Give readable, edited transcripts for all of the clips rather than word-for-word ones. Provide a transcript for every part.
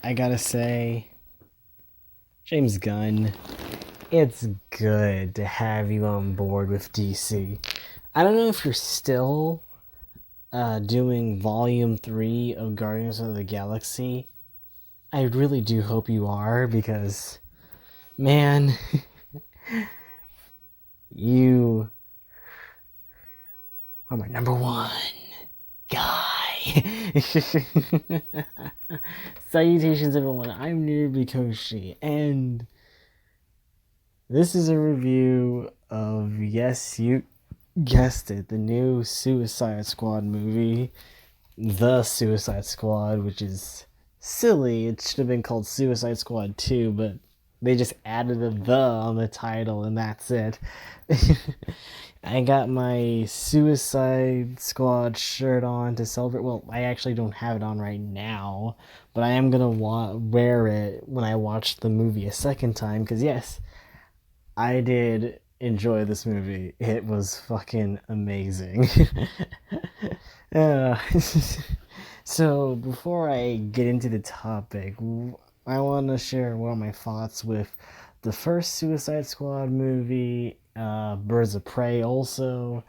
I gotta say, James Gunn, it's good to have you on board with DC. I don't know if you're still doing Volume 3 of Guardians of the Galaxy. I really do hope you are because, man, you are my number one guy. Salutations, everyone. I'm Niru and this is a review of, yes, you guessed it, the new Suicide Squad movie, The Suicide Squad, which is silly. It should have been called Suicide Squad 2, but they just added a "the" on the title, and that's it. I got my Suicide Squad shirt on to celebrate. Well, I actually don't have it on right now, but I am gonna wear it when I watch the movie a second time. Because yes, I did enjoy this movie. It was fucking amazing. uh, so before I get into the topic, I want to share one of my thoughts with the first Suicide Squad movie, Birds of Prey also,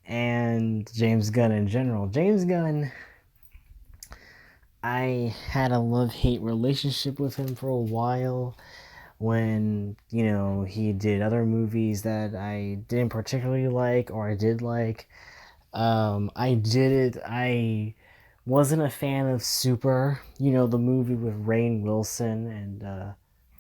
and James Gunn in general. James Gunn, I had a love-hate relationship with him for a while when, he did other movies that I didn't particularly like or I did like. I wasn't a fan of Super, the movie with Rainn Wilson and,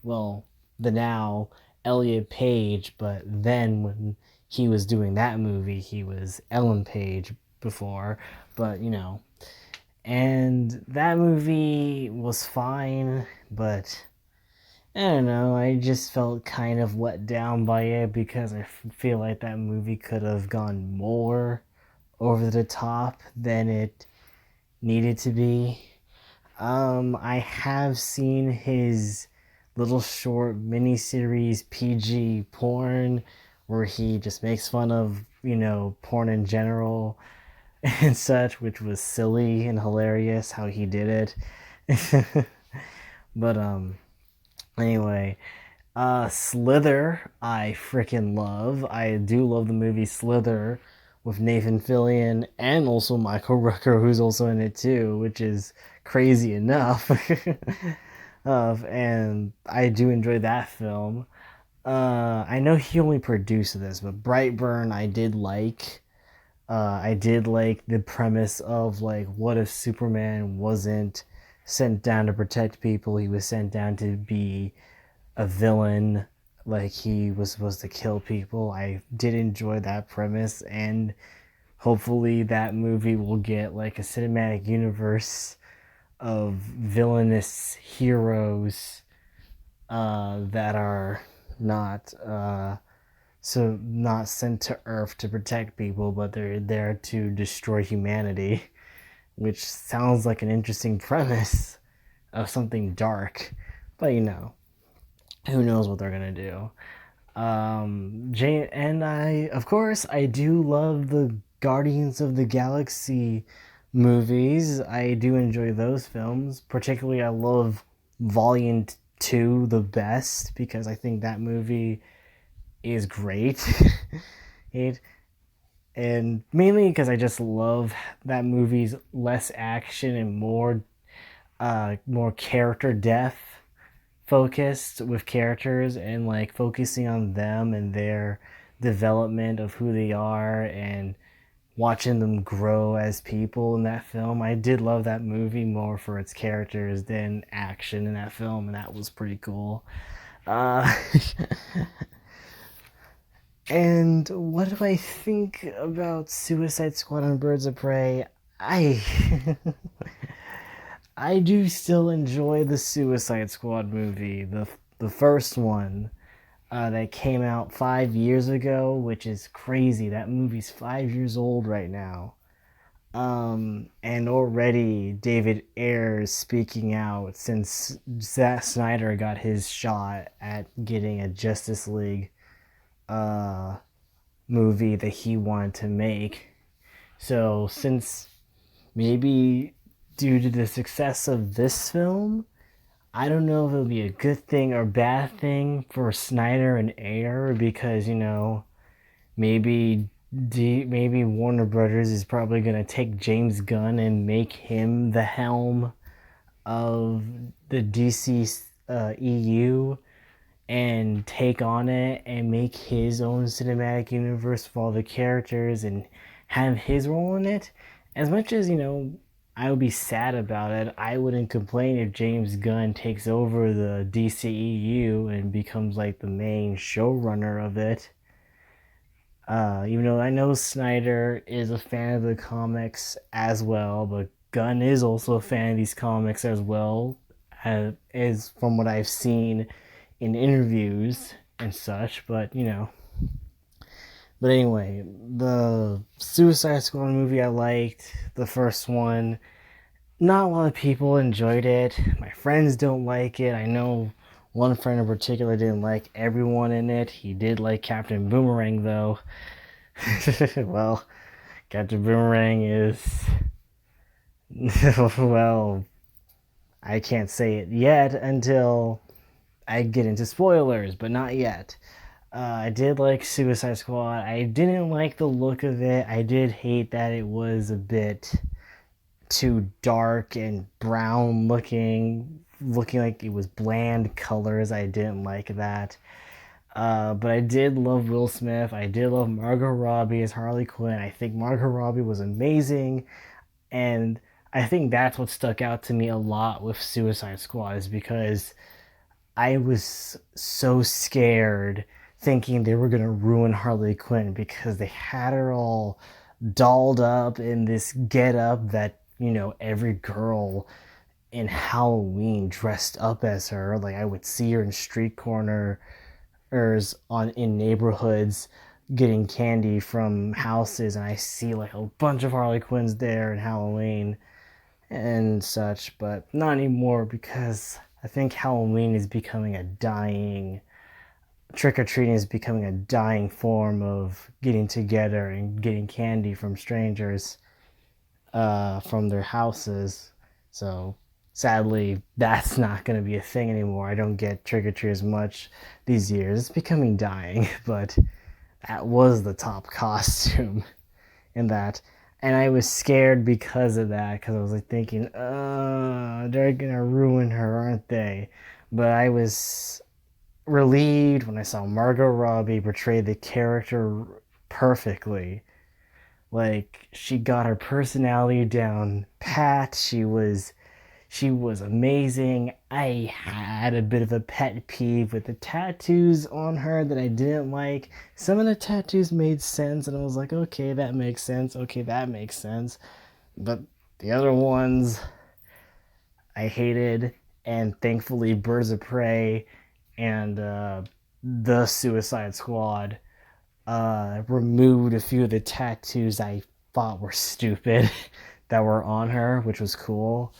well, the now Elliot Page, but then when he was doing that movie, he was Ellen Page before, but, and that movie was fine, but I don't know. I just felt kind of let down by it because I feel like that movie could have gone more over the top than it needed to be. I have seen his little short miniseries PG porn where he just makes fun of, porn in general and such, which was silly and hilarious how he did it. But anyway, Slither, I freaking love. I do love the movie Slither with Nathan Fillion and also Michael Rooker, who's also in it too, which is crazy enough. And I do enjoy that film. I know he only produced this, but Brightburn I did like. I did like the premise of like, what if Superman wasn't sent down to protect people? He was sent down to be a villain, like he was supposed to kill people. I did enjoy that premise, and hopefully that movie will get like a cinematic universe of villainous heroes that are not not sent to Earth to protect people, but they're there to destroy humanity, which sounds like an interesting premise of something dark, but who knows what they're gonna do. And of course, I do love the Guardians of the Galaxy movies. I do enjoy those films. Particularly, I love Volume 2 the best because I think that movie is great. it and mainly because I just love that movie's less action and more character depth focused with characters and like focusing on them and their development of who they are and watching them grow as people in that film. I did love that movie more for its characters than action in that film, and that was pretty cool. Uh, and what do I think about Suicide Squad and Birds of Prey? I I do still enjoy the Suicide Squad movie, the first one that came out 5 years ago, which is crazy. That movie's 5 years old right now. And already David Ayer's speaking out since Zack Snyder got his shot at getting a Justice League uh, movie that he wanted to make. So since maybe due to the success of this film, I don't know if it'll be a good thing or bad thing for Snyder and Ayer because maybe maybe Warner Brothers is probably gonna take James Gunn and make him the helm of the DC EU and take on it and make his own cinematic universe for all the characters and have his role in it. As much as, I would be sad about it, I wouldn't complain if James Gunn takes over the DCEU and becomes like the main showrunner of it. Even though I know Snyder is a fan of the comics as well, but Gunn is also a fan of these comics as well, as from what I've seen in interviews and such. But anyway, the Suicide Squad movie I liked the first one. Not a lot of people enjoyed it. My friends don't like it. I know one friend in particular didn't like everyone in it. He did like Captain Boomerang though. Well, Captain Boomerang is well, I can't say it yet until I get into spoilers, but not yet. I did like Suicide Squad. I didn't like the look of it. I did hate that it was a bit too dark and brown looking like it was bland colors. I didn't like that. But I did love Will Smith. I did love Margot Robbie as Harley Quinn. I think Margot Robbie was amazing. And I think that's what stuck out to me a lot with Suicide Squad is because I was so scared thinking they were going to ruin Harley Quinn because they had her all dolled up in this get up that, every girl in Halloween dressed up as her. Like I would see her in street corners on in neighborhoods getting candy from houses and I see like a bunch of Harley Quinns there in Halloween and such, but not anymore because I think Halloween is becoming a dying trick or treating is becoming a dying form of getting together and getting candy from strangers from their houses. So sadly, that's not going to be a thing anymore. I don't get trick or treat as much these years. It's becoming dying, but that was the top costume in that. And I was scared because of that, because I was like thinking, they're gonna ruin her, aren't they? But I was relieved when I saw Margot Robbie portray the character perfectly. Like she got her personality down pat. She was amazing. I had a bit of a pet peeve with the tattoos on her that I didn't like. Some of the tattoos made sense, and I was like, okay, that makes sense. Okay, that makes sense. But the other ones I hated, and thankfully, Birds of Prey and the Suicide Squad removed a few of the tattoos I thought were stupid that were on her, which was cool.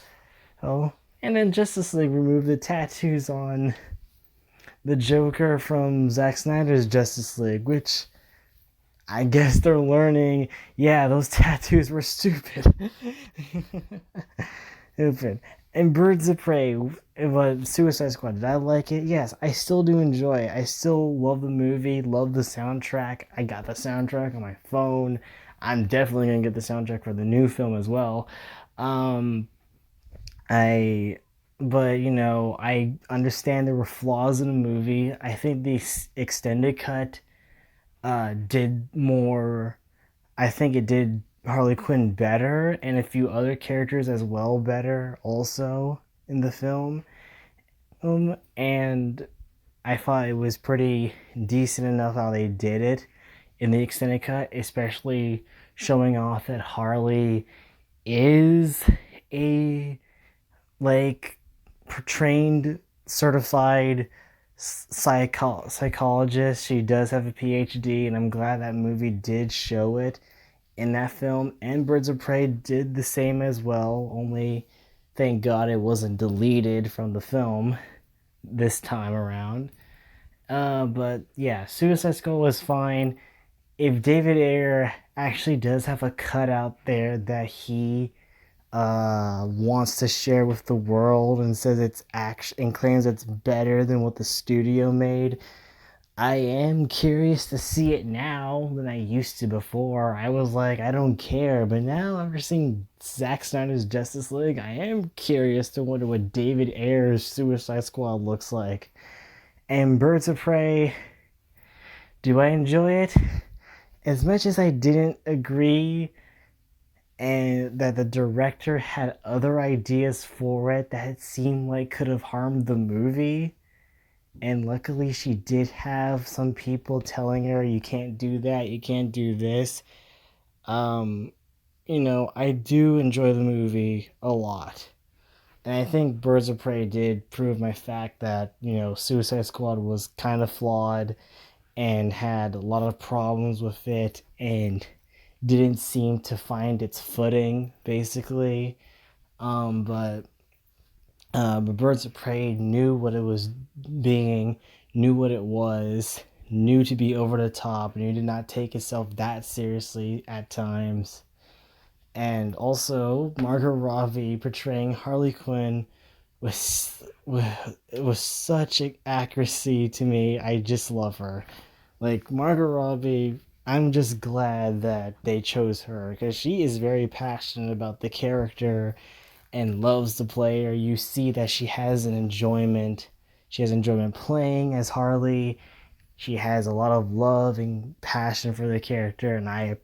Oh, and then Justice League removed the tattoos on the Joker from Zack Snyder's Justice League, which I guess they're learning. Yeah, those tattoos were stupid. Stupid. And Birds of Prey, Suicide Squad, did I like it? Yes, I still do enjoy it. I still love the movie, love the soundtrack. I got the soundtrack on my phone. I'm definitely going to get the soundtrack for the new film as well. Um, I, but I understand there were flaws in the movie. I think the extended cut did more. I think it did Harley Quinn better and a few other characters as well better also in the film. And I thought it was pretty decent enough how they did it in the extended cut, especially showing off that Harley is a like trained certified psychologist. She does have a PhD, and I'm glad that movie did show it in that film. And Birds of Prey did the same as well, only thank God it wasn't deleted from the film this time around. But yeah, Suicide Squad was fine. If David Ayer actually does have a cutout there that he wants to share with the world and says it's act and claims it's better than what the studio made. I am curious to see it now than I used to before. I was like, I don't care, but now after seeing Zack Snyder's Justice League, I am curious to wonder what David Ayer's Suicide Squad looks like. And Birds of Prey, do I enjoy it? As much as I didn't agree and that the director had other ideas for it that it seemed like could have harmed the movie, and luckily she did have some people telling her you can't do that, you can't do this. um I do enjoy the movie a lot, and I think Birds of Prey did prove my fact that Suicide Squad was kind of flawed and had a lot of problems with it and didn't seem to find its footing, basically. But Birds of Prey knew what it was being, knew what it was, knew to be over the top, knew to not take itself that seriously at times. And also, Margot Robbie portraying Harley Quinn was such an accuracy to me. I just love her. Like Margot Robbie, I'm just glad that they chose her because she is very passionate about the character and loves the player. You see that she has an enjoyment. She has enjoyment playing as Harley. She has a lot of love and passion for the character, and I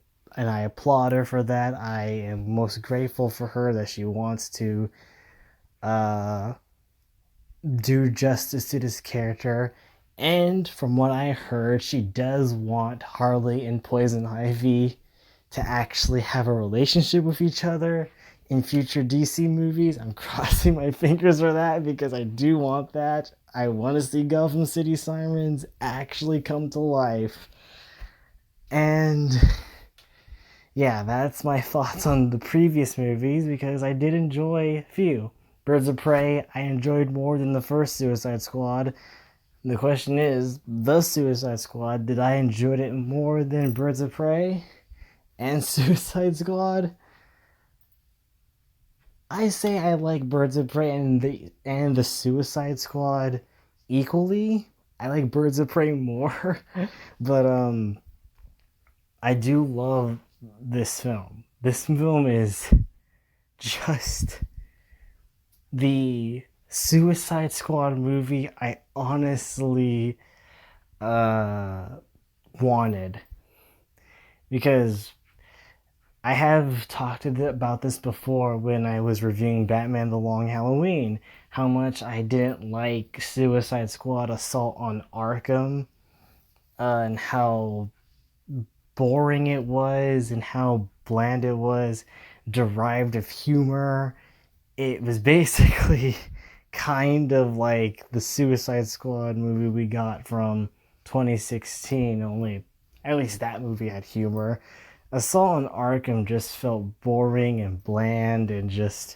applaud her for that. I am most grateful for her that she wants to uh, do justice to this character. And from what I heard, she does want Harley and Poison Ivy to actually have a relationship with each other in future DC movies. I'm crossing my fingers for that because I do want that. I want to see Gotham City Sirens actually come to life. And yeah, that's my thoughts on the previous movies because I did enjoy a few. Birds of Prey, I enjoyed more than the first Suicide Squad. The question is, the Suicide Squad, did I enjoy it more than Birds of Prey and Suicide Squad? I say I like Birds of Prey and the Suicide Squad equally. I like Birds of Prey more, but I do love this film. This film is just the Suicide Squad movie I honestly uh wanted, because I have talked about this before when I was reviewing Batman The Long Halloween, how much I didn't like Suicide Squad Assault on Arkham, and how boring it was and how bland it was, derived of humor. It was basically kind of like the Suicide Squad movie we got from 2016, only at least that movie had humor. Assault on Arkham just felt boring and bland and just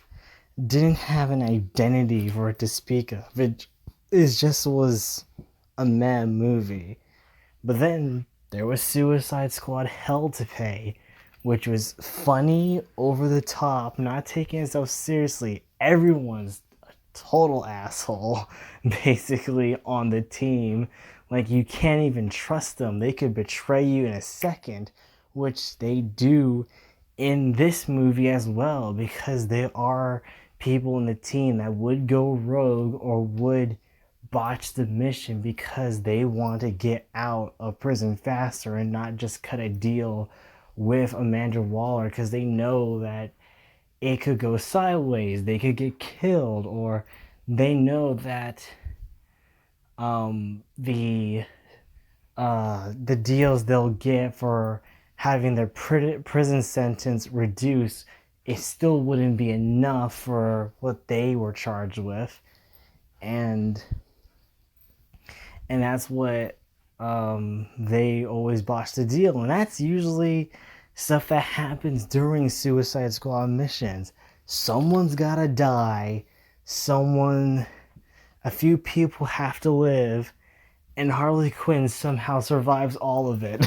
didn't have an identity for it to speak of. It just was a meh movie. But then there was Suicide Squad Hell to Pay, which was funny, over the top, not taking itself seriously. Everyone's a total asshole, basically, on the team. Like, you can't even trust them. They could betray you in a second, which they do in this movie as well, because there are people in the team that would go rogue or would botch the mission because they want to get out of prison faster and not just cut a deal with Amanda Waller because they know that it could go sideways, they could get killed, or they know that the deals they'll get for having their prison sentence reduced, it still wouldn't be enough for what they were charged with, and that's what they always botch the deal, and that's usually stuff that happens during Suicide Squad missions. Someone's gotta die, a few people have to live, and Harley Quinn somehow survives all of it.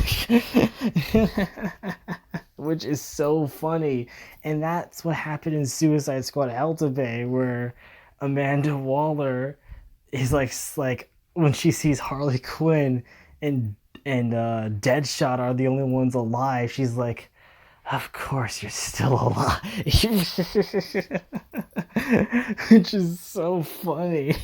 which is so funny. And that's what happened in Suicide Squad Altabay, where Amanda Waller is like when she sees Harley Quinn and Deadshot are the only ones alive, she's like, of course you're still alive. Which is so funny.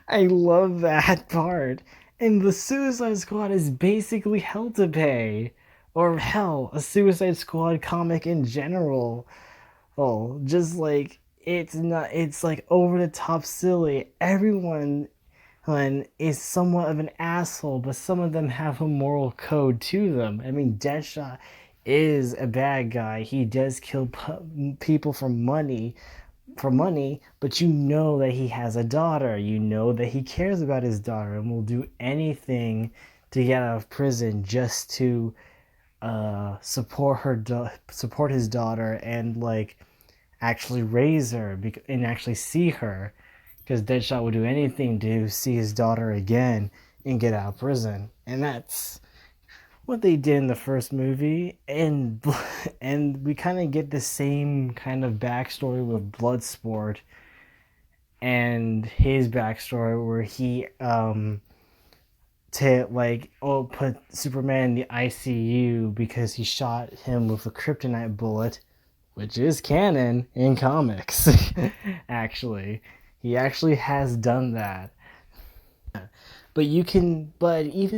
I love that part. And the Suicide Squad is basically Hell to Pay. Or hell, a Suicide Squad comic in general. Oh, just like it's like over the top silly. Everyone is somewhat of an asshole, but some of them have a moral code to them. I mean, Deadshot is a bad guy. He does kill people for money, but you know that he has a daughter. You know that he cares about his daughter and will do anything to get out of prison just to support his daughter and like actually raise her and actually see her, because Deadshot would do anything to see his daughter again and get out of prison. And that's what they did in the first movie. And we kind of get the same kind of backstory with Bloodsport and his backstory, where he to like put Superman in the ICU because he shot him with a kryptonite bullet, which is canon in comics. Actually, he actually has done that. But even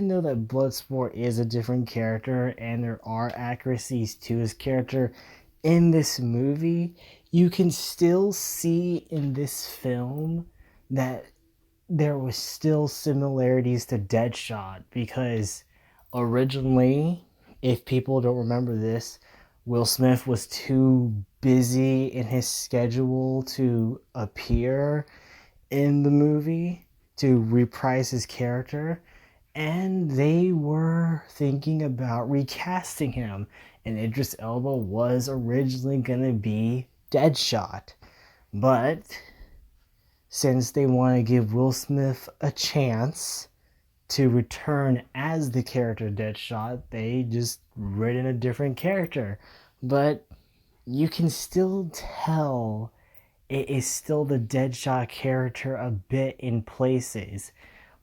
though that Bloodsport is a different character and there are accuracies to his character in this movie, you can still see in this film that there was still similarities to Deadshot, because originally, if people don't remember this, Will Smith was too busy in his schedule to appear in the movie to reprise his character, and they were thinking about recasting him, and Idris Elba was originally gonna be Deadshot, but since they want to give Will Smith a chance to return as the character Deadshot, they just written a different character. But you can still tell it is still the Deadshot character a bit in places.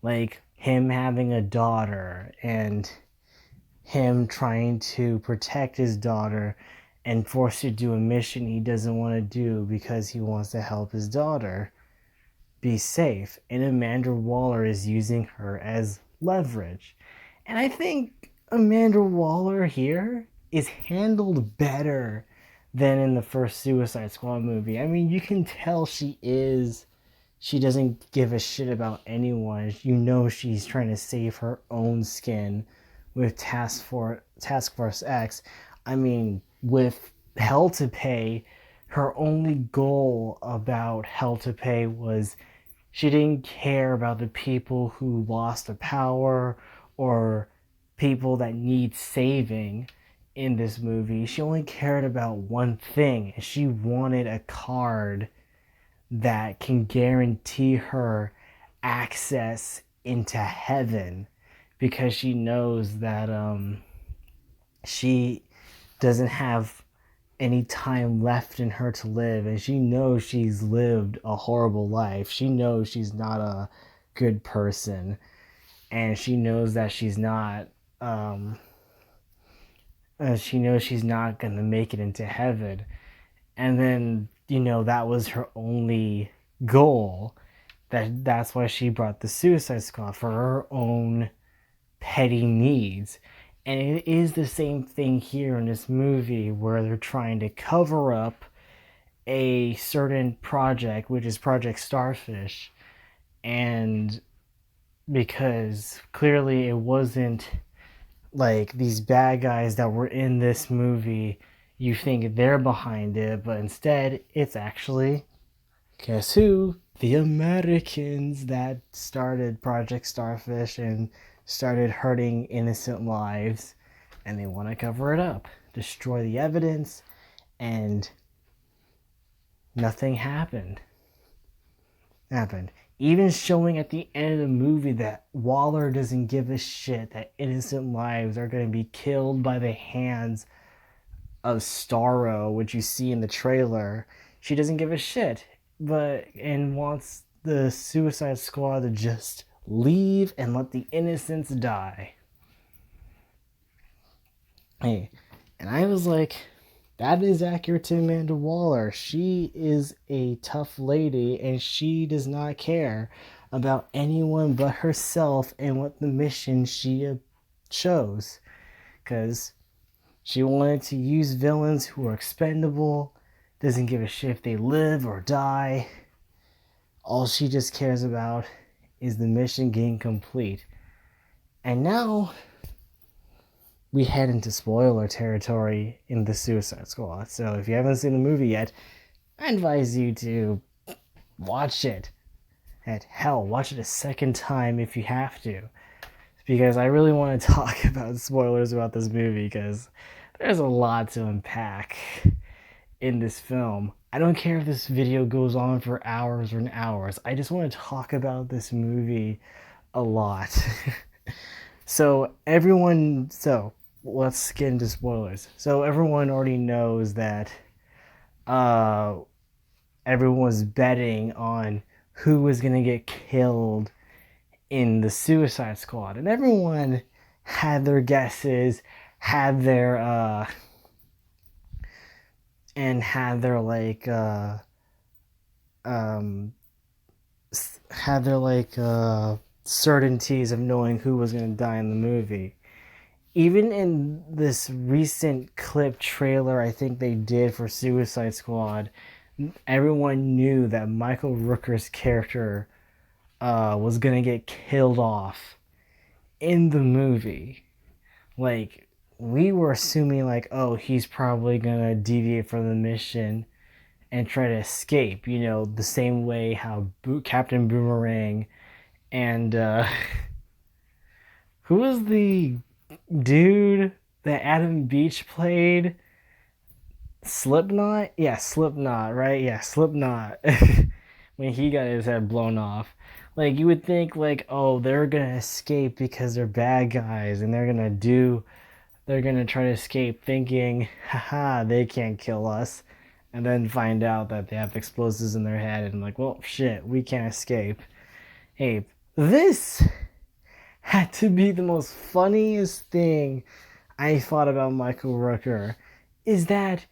Like him having a daughter and him trying to protect his daughter and forced to do a mission he doesn't want to do because he wants to help his daughter be safe. And Amanda Waller is using her as leverage. And I think Amanda Waller here is handled better than in the first Suicide Squad movie. I mean, you can tell she doesn't give a shit about anyone. You know she's trying to save her own skin with Task Force X. I mean, with Hell to Pay, her only goal about Hell to Pay was she didn't care about the people who lost their power or people that need saving in this movie. She only cared about one thing. She wanted a card that can guarantee her access into heaven, because she knows that she doesn't have any time left in her to live, and she knows she's lived a horrible life. She knows she's not a good person, and she knows that she knows she's not gonna make it into heaven. And then that was her only goal. That's why she brought the Suicide Squad, for her own petty needs. And it is the same thing here in this movie, where they're trying to cover up a certain project, which is Project Starfish. And because clearly it wasn't like these bad guys that were in this movie, you think they're behind it, but instead it's actually, guess who? The Americans that started Project Starfish and started hurting innocent lives, and they want to cover it up, destroy the evidence, and nothing happened. happened. Even showing at the end of the movie that Waller doesn't give a shit that innocent lives are going to be killed by the hands of Starro, which you see in the trailer. She doesn't give a shit, and wants the Suicide Squad to just leave and let the innocents die. Hey, and I was like, that is accurate to Amanda Waller. She is a tough lady, and she does not care about anyone but herself and what the mission she chose. Because she wanted to use villains who are expendable, doesn't give a shit if they live or die. All she just cares about is the mission getting complete. And now we head into spoiler territory in the Suicide Squad. So if you haven't seen the movie yet, I advise you to watch it. And hell, watch it a second time if you have to. Because I really want to talk about spoilers about this movie, because there's a lot to unpack in this film. I don't care if this video goes on for hours and hours. I just want to talk about this movie a lot. So let's get into spoilers. So everyone already knows that everyone was betting on who was going to get killed in the Suicide Squad. And everyone had their guesses, had their certainties of knowing who was going to die in the movie. Even in this recent clip trailer I think they did for Suicide Squad, everyone knew that Michael Rooker's character was going to get killed off in the movie. Like, we were assuming, like, oh, he's probably going to deviate from the mission and try to escape, the same way how Captain Boomerang and who was the dude that Adam Beach played? Slipknot? Yeah, Slipknot, right? Yeah, Slipknot. When he got his head blown off. Like, you would think, like, oh, they're gonna escape because they're bad guys, and they're gonna try to escape thinking, haha, they can't kill us. And then find out that they have explosives in their head, and like, well, shit, we can't escape. Hey, this had to be the most funniest thing I thought about Michael Rooker. Is that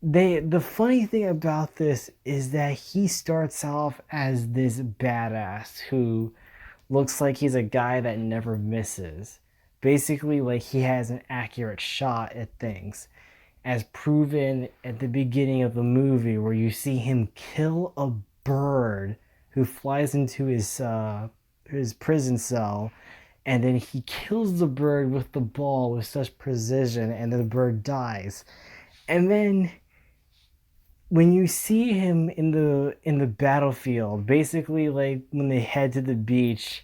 the funny thing about this is that he starts off as this badass who looks like he's a guy that never misses. Basically, like, he has an accurate shot at things, as proven at the beginning of the movie, where you see him kill a bird who flies into his prison cell, and then he kills the bird with the ball with such precision, and the bird dies. And then when you see him in the battlefield, basically, like, when they head to the beach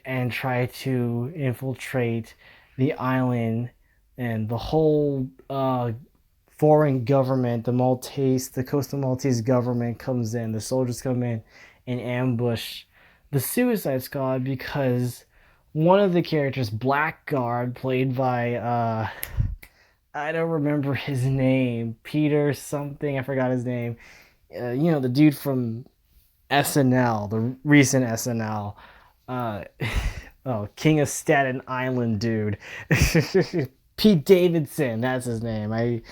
and try to infiltrate the island, and the whole foreign government, the Coastal Maltese government comes in, the soldiers come in and ambush the Suicide Squad, because one of the characters, Blackguard, played by I don't remember his name, Peter something, I forgot his name. The dude from SNL, the recent SNL. King of Staten Island dude. Pete Davidson, that's his name. I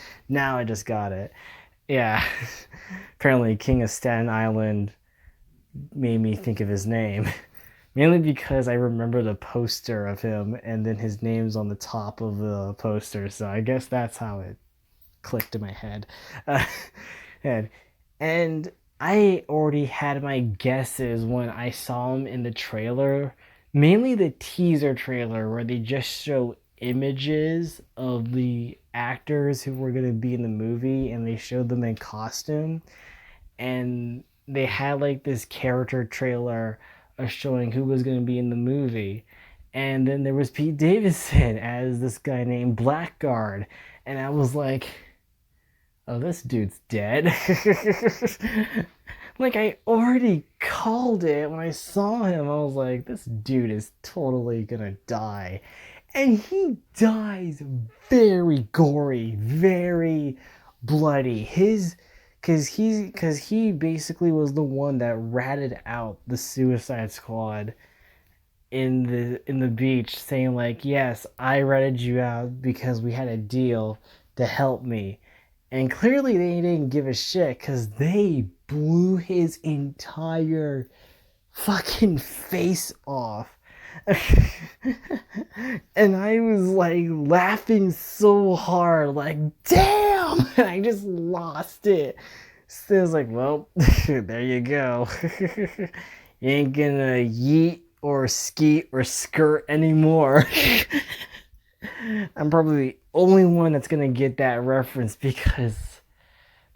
just got it. Yeah. Apparently King of Staten Island made me think of his name. Mainly because I remember the poster of him, and then his name's on the top of the poster, so I guess that's how it clicked in my head. And I already had my guesses when I saw him in the trailer, mainly the teaser trailer, where they just show images of the actors who were going to be in the movie, and they showed them in costume, and they had like this character trailer of showing who was going to be in the movie. And then there was Pete Davidson as this guy named Blackguard, and I was like, oh, this dude's dead. Like, I already called it when I saw him. I was like, this dude is totally gonna die. And he dies very gory, very bloody. Cause he basically was the one that ratted out the Suicide Squad in the beach, saying like, yes, I ratted you out because we had a deal to help me. And clearly they didn't give a shit because they blew his entire fucking face off. And I was like laughing so hard, like, damn! And I just lost it. So I was like, well, there you go. You ain't gonna yeet or skeet or skirt anymore. I'm probably the only one that's gonna get that reference because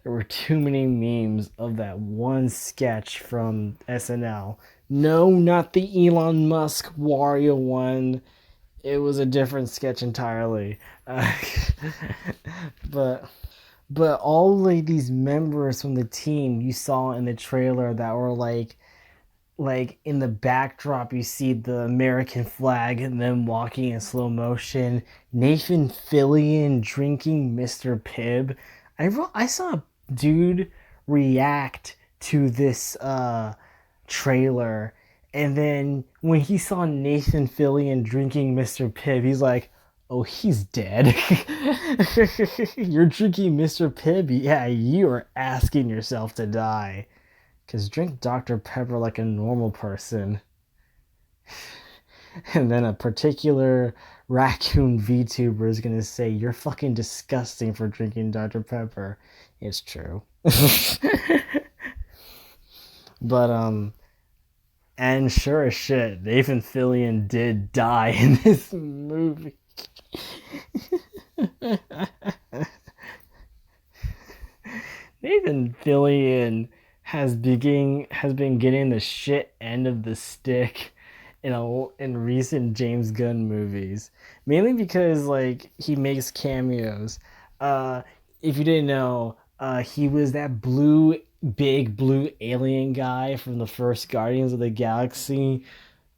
there were too many memes of that one sketch from SNL. No, not the Elon Musk Wario one. It was a different sketch entirely. But all like these members from the team you saw in the trailer that were like in the backdrop you see the American flag and them walking in slow motion. Nathan Fillion drinking Mr. Pibb. I saw a dude react to this trailer, and then when he saw Nathan Fillion drinking Mr. Pibb, he's like, oh, he's dead. You're drinking Mr. Pibb? Yeah, you are asking yourself to die. Because drink Dr. Pepper like a normal person. And then a particular raccoon VTuber is going to say, you're fucking disgusting for drinking Dr. Pepper. It's true. But, and sure as shit, Nathan Fillion did die in this movie. Nathan Fillion has been getting the shit end of the stick in recent James Gunn movies, mainly because like he makes cameos. Uh, if you didn't know, he was that big blue alien guy from the first Guardians of the Galaxy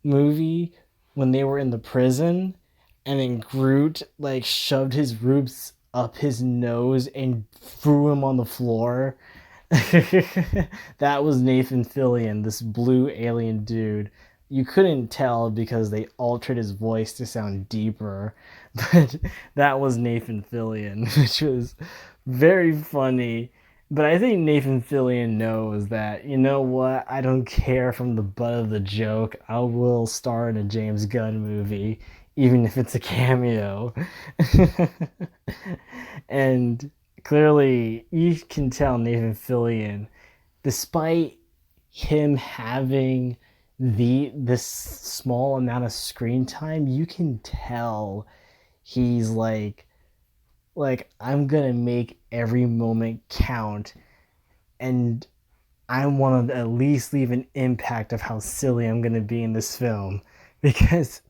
movie when they were in the prison, and then Groot like shoved his roots up his nose and threw him on the floor. That was Nathan Fillion, this blue alien dude. You couldn't tell because they altered his voice to sound deeper, but that was Nathan Fillion, which was very funny. But I think Nathan Fillion knows that, you know what, I don't care from the butt of the joke. I will star in a James Gunn movie, even if it's a cameo. And clearly, you can tell Nathan Fillion, despite him having this small amount of screen time, you can tell he's like I'm gonna make every moment count, and I want to at least leave an impact of how silly I'm gonna be in this film, because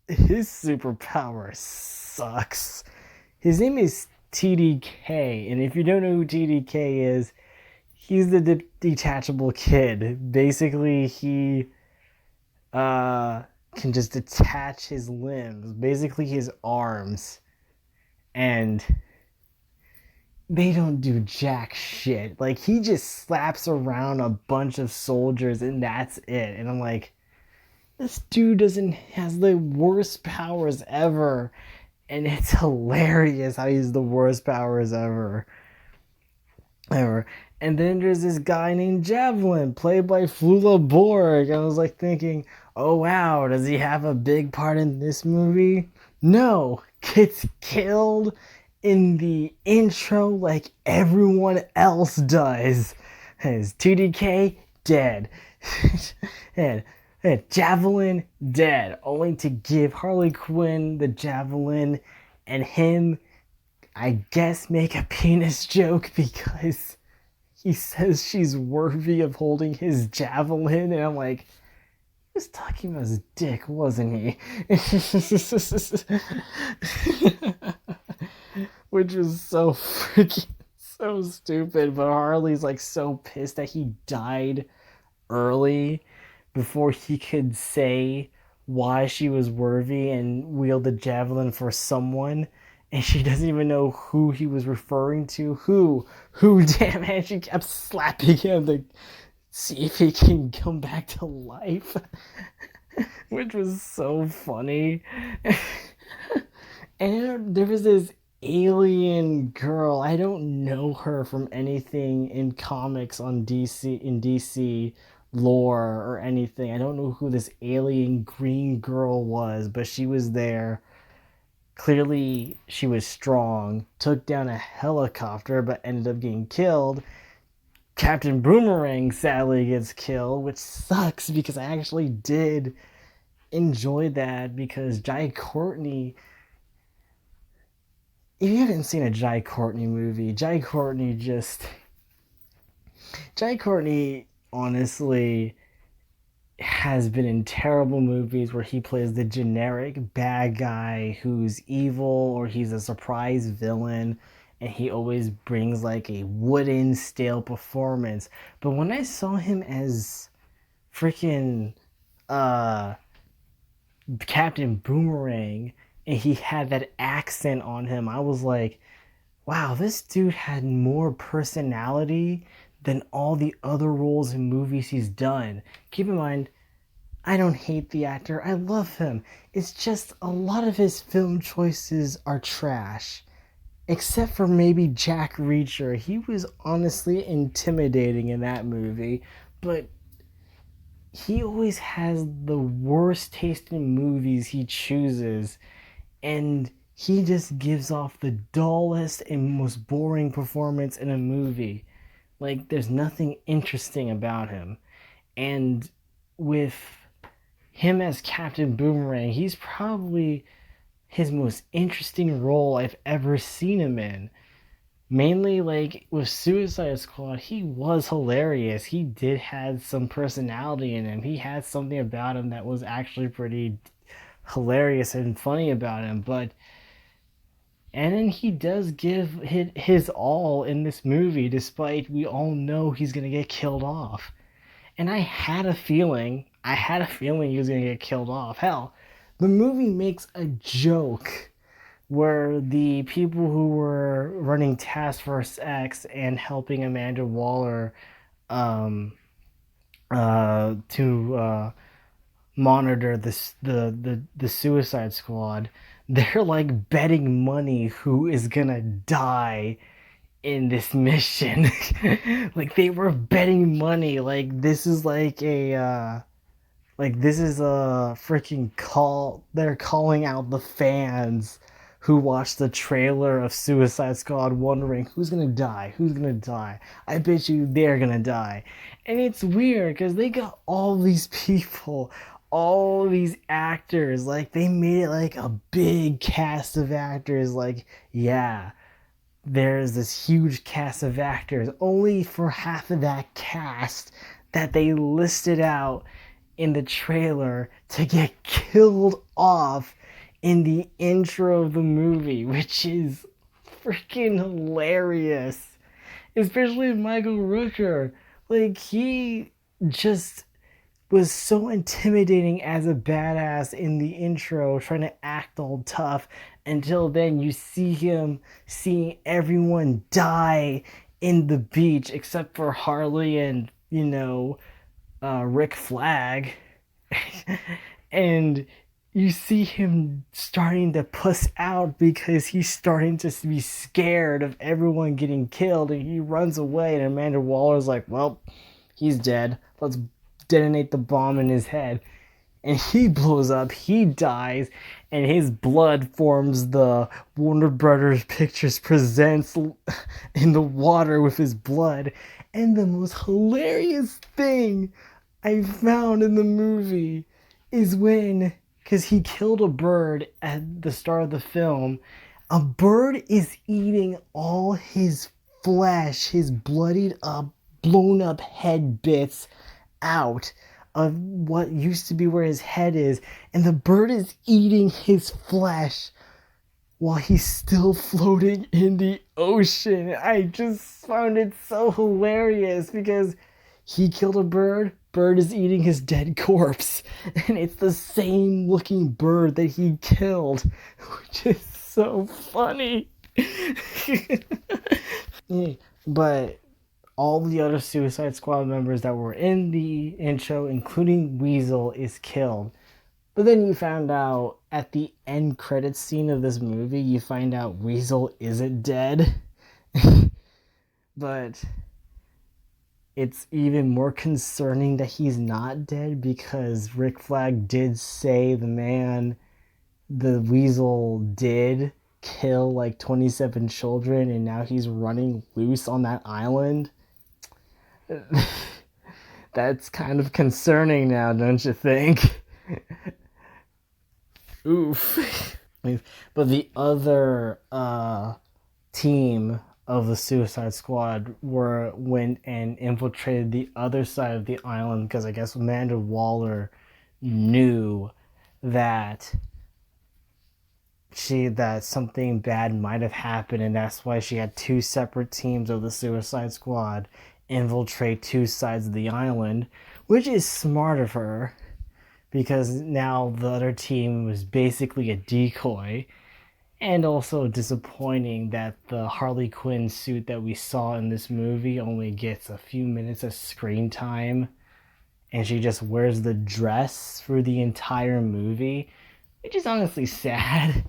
his superpower sucks. His name is TDK, and if you don't know who TDK is, he's the detachable kid. Basically, he can just detach his limbs, basically his arms, and they don't do jack shit. Like, he just slaps around a bunch of soldiers and that's it. And I'm like, this dude has the worst powers ever. And it's hilarious how he's the worst powers ever. And then there's this guy named Javelin, played by Flula Borg. I was like thinking, oh wow, does he have a big part in this movie? No, gets killed in the intro like everyone else does. His TDK dead. and Javelin dead, only to give Harley Quinn the javelin and him, I guess, make a penis joke because he says she's worthy of holding his javelin, and I'm like, he was talking about his dick, wasn't he? Which was so so stupid, but Harley's like so pissed that he died early before he could say why she was worthy and wield the javelin for someone. And she doesn't even know who he was referring to. Who, damn it. She kept slapping him to see if he can come back to life, which was so funny. And there was this alien girl. I don't know her from anything in comics on DC lore or anything. I don't know who this alien green girl was, but she was there. Clearly, she was strong, took down a helicopter, but ended up getting killed. Captain Boomerang sadly gets killed, which sucks because I actually did enjoy that because Jai Courtney. If you haven't seen a Jai Courtney movie, Jai Courtney honestly has been in terrible movies where he plays the generic bad guy who's evil or he's a surprise villain and he always brings like a wooden stale performance. But when I saw him as freaking uh Captain Boomerang and he had that accent on him, I was like, wow, this dude had more personality than all the other roles in movies he's done. Keep in mind, I don't hate the actor. I love him. It's just a lot of his film choices are trash. Except for maybe Jack Reacher. He was honestly intimidating in that movie. But he always has the worst taste in movies he chooses. And he just gives off the dullest and most boring performance in a movie. Like, there's nothing interesting about him. And with him as Captain Boomerang, he's probably his most interesting role I've ever seen him in. Mainly, like, with Suicide Squad, he was hilarious. He did have some personality in him. He had something about him that was actually pretty hilarious and funny about him. And then he does give his all in this movie, despite we all know he's gonna get killed off. And I had a feeling he was gonna get killed off. Hell, the movie makes a joke where the people who were running Task Force X and helping Amanda Waller um, to monitor the Suicide Squad, they're like betting money who is gonna die in this mission. Like they were betting money. Like this is a freaking call. They're calling out the fans who watched the trailer of Suicide Squad wondering who's gonna die, who's gonna die. I bet you they're gonna die. And it's weird because they got all these people, all these actors, like they made it like a big cast of actors. Like, yeah, there's this huge cast of actors, only for half of that cast that they listed out in the trailer to get killed off in the intro of the movie, which is freaking hilarious. Especially Michael Rooker. Like, he just was so intimidating as a badass in the intro, trying to act all tough. Until then, you see him seeing everyone die in the beach, except for Harley and, Rick Flag. And you see him starting to puss out because he's starting to be scared of everyone getting killed, and he runs away, and Amanda Waller's like, well, he's dead. Let's detonate the bomb in his head. And he blows up, he dies, and his blood forms the Warner Brothers Pictures Presents in the water with his blood. And the most hilarious thing I found in the movie is when, because he killed a bird at the start of the film, a bird is eating all his flesh, his bloodied up, blown up head bits out of what used to be where his head is, and the bird is eating his flesh while he's still floating in the ocean. I just found it so hilarious because he killed a bird. Bird is eating his dead corpse, and it's the same looking bird that he killed, which is so funny. But all the other Suicide Squad members that were in the intro, including Weasel, is killed. But then you found out at the end credits scene of this movie, you find out Weasel isn't dead. But it's even more concerning that he's not dead because Rick Flag did say the Weasel did kill like 27 children and now he's running loose on that island. That's kind of concerning now, don't you think? Oof. But the other team of the Suicide Squad went and infiltrated the other side of the island because I guess Amanda Waller knew that something bad might have happened, and that's why she had two separate teams of the Suicide Squad infiltrate two sides of the island, which is smart of her because now the other team was basically a decoy. And also disappointing that the Harley Quinn suit that we saw in this movie only gets a few minutes of screen time. And she just wears the dress for the entire movie. Which is honestly sad.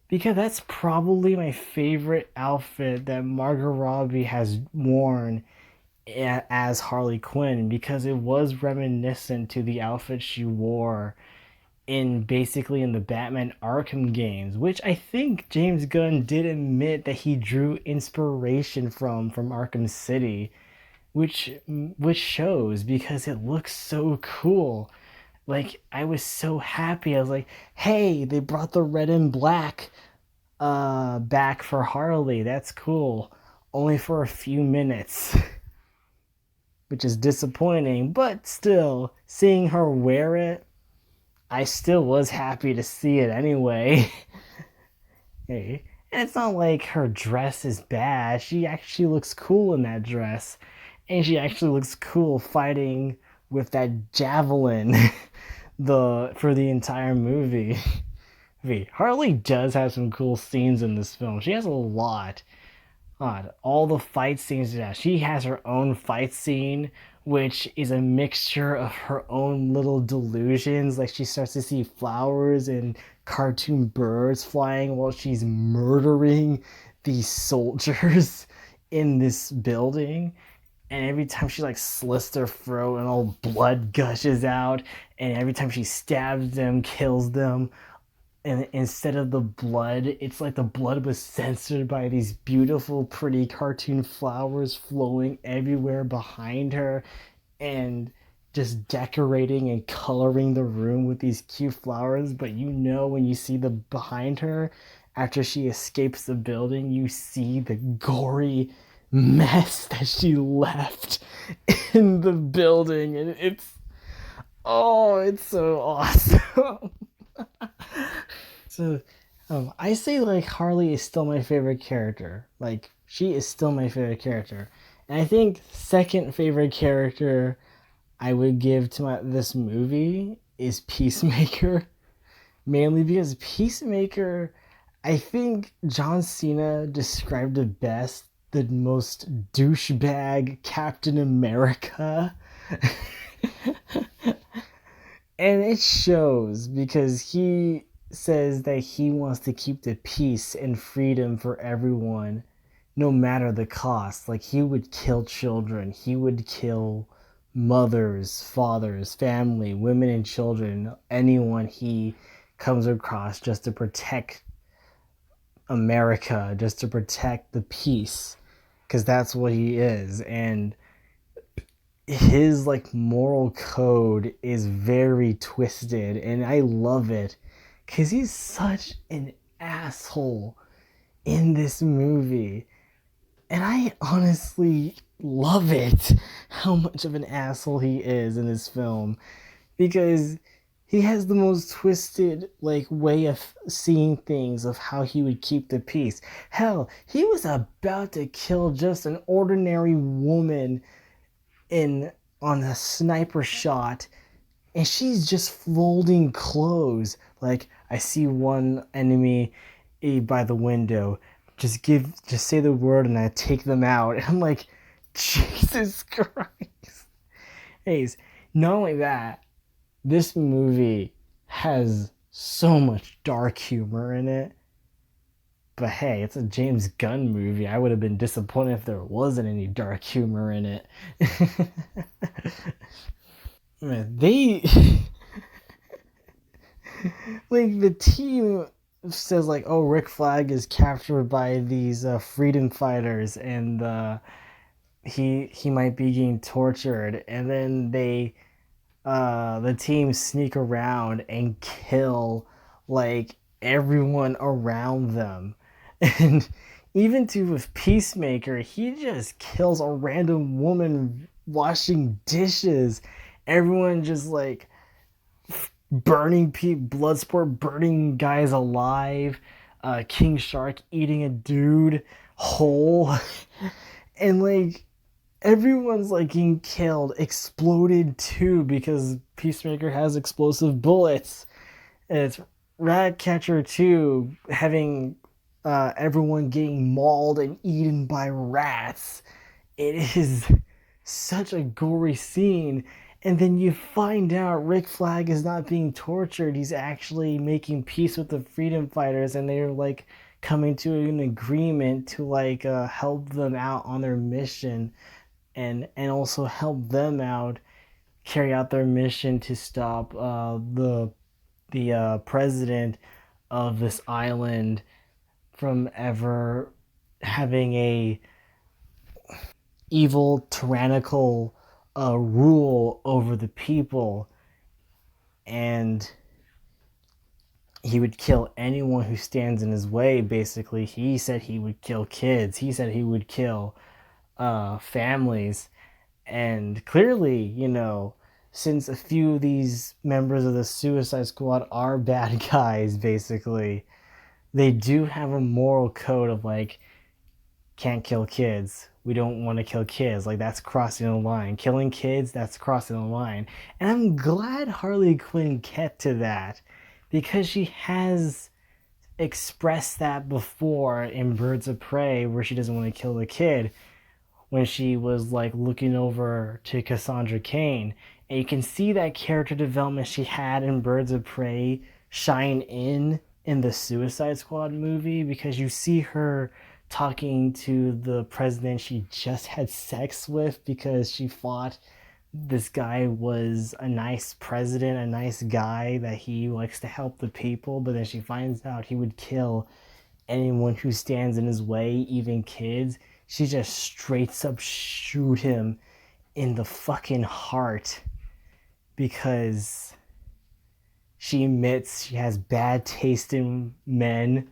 Because that's probably my favorite outfit that Margot Robbie has worn as Harley Quinn. Because it was reminiscent to the outfit she wore in the Batman Arkham games, which I think James Gunn did admit that he drew inspiration from Arkham City, which shows because it looks so cool. Like I was so happy. I was like, "Hey, they brought the red and black back for Harley. That's cool." Only for a few minutes. Which is disappointing, but still seeing her wear it, I still was happy to see it anyway. Hey. And it's not like her dress is bad. She actually looks cool in that dress. And she actually looks cool fighting with that javelin for the entire movie. Harley does have some cool scenes in this film. She has a lot. All the fight scenes she has her own fight scene, which is a mixture of her own little delusions. Like she starts to see flowers and cartoon birds flying while she's murdering these soldiers in this building. And every time she like slits their throat and all blood gushes out, and every time she stabs them, kills them, and instead of the blood, it's like the blood was censored by these beautiful, pretty cartoon flowers flowing everywhere behind her and just decorating and coloring the room with these cute flowers. But when you see the behind her, after she escapes the building, you see the gory mess that she left in the building. And it's so awesome. So, I say like Harley is still my favorite character. Like she is still my favorite character, and I think second favorite character I would give to this movie is Peacemaker, mainly because Peacemaker, I think John Cena described it best. The most douchebag Captain America. And it shows because he says that he wants to keep the peace and freedom for everyone, no matter the cost. Like, he would kill children, he would kill mothers, fathers, family, women, and children, anyone he comes across just to protect America, just to protect the peace, because that's what he is. And his like moral code is very twisted, and I love it because he's such an asshole in this movie, and I honestly love it how much of an asshole he is in this film, because he has the most twisted like way of seeing things of how he would keep the peace. Hell, he was about to kill just an ordinary woman in on a sniper shot, and she's just folding clothes. Like, I see one enemy by the window. Just say the word and I take them out. And I'm like, Jesus Christ. Anyways, not only that, this movie has so much dark humor in it. But hey, it's a James Gunn movie. I would have been disappointed if there wasn't any dark humor in it. Man, they like the team says like, oh, Rick Flag is captured by these freedom fighters, and he might be getting tortured, and then the team sneak around and kill like everyone around them. And even to with Peacemaker, he just kills a random woman washing dishes. Everyone just like burning blood sport, burning guys alive. King Shark eating a dude whole. And like everyone's like getting killed, exploded too, because Peacemaker has explosive bullets. And it's Ratcatcher 2 having everyone getting mauled and eaten by rats. It is such a gory scene. And then you find out Rick Flag is not being tortured. He's actually making peace with the freedom fighters, and they're like coming to an agreement to like help them out on their mission, and also help them out carry out their mission to stop the president of this island from ever having a evil tyrannical rule over the people. And he would kill anyone who stands in his way. Basically, he said he would kill kids, he said he would kill families. And clearly, since a few of these members of the Suicide Squad are bad guys, basically, they do have a moral code of like, can't kill kids. We don't want to kill kids. Like, that's crossing the line. Killing kids, that's crossing the line. And I'm glad Harley Quinn kept to that, because she has expressed that before in Birds of Prey, where she doesn't want to kill the kid, when she was like looking over to Cassandra Cain. And you can see that character development she had in Birds of Prey shine in the Suicide Squad movie, because you see her talking to the president she just had sex with, because she thought this guy was a nice president, a nice guy, that he likes to help the people, but then she finds out he would kill anyone who stands in his way, even kids. She just straight up shoot him in the fucking heart, because she admits she has bad taste in men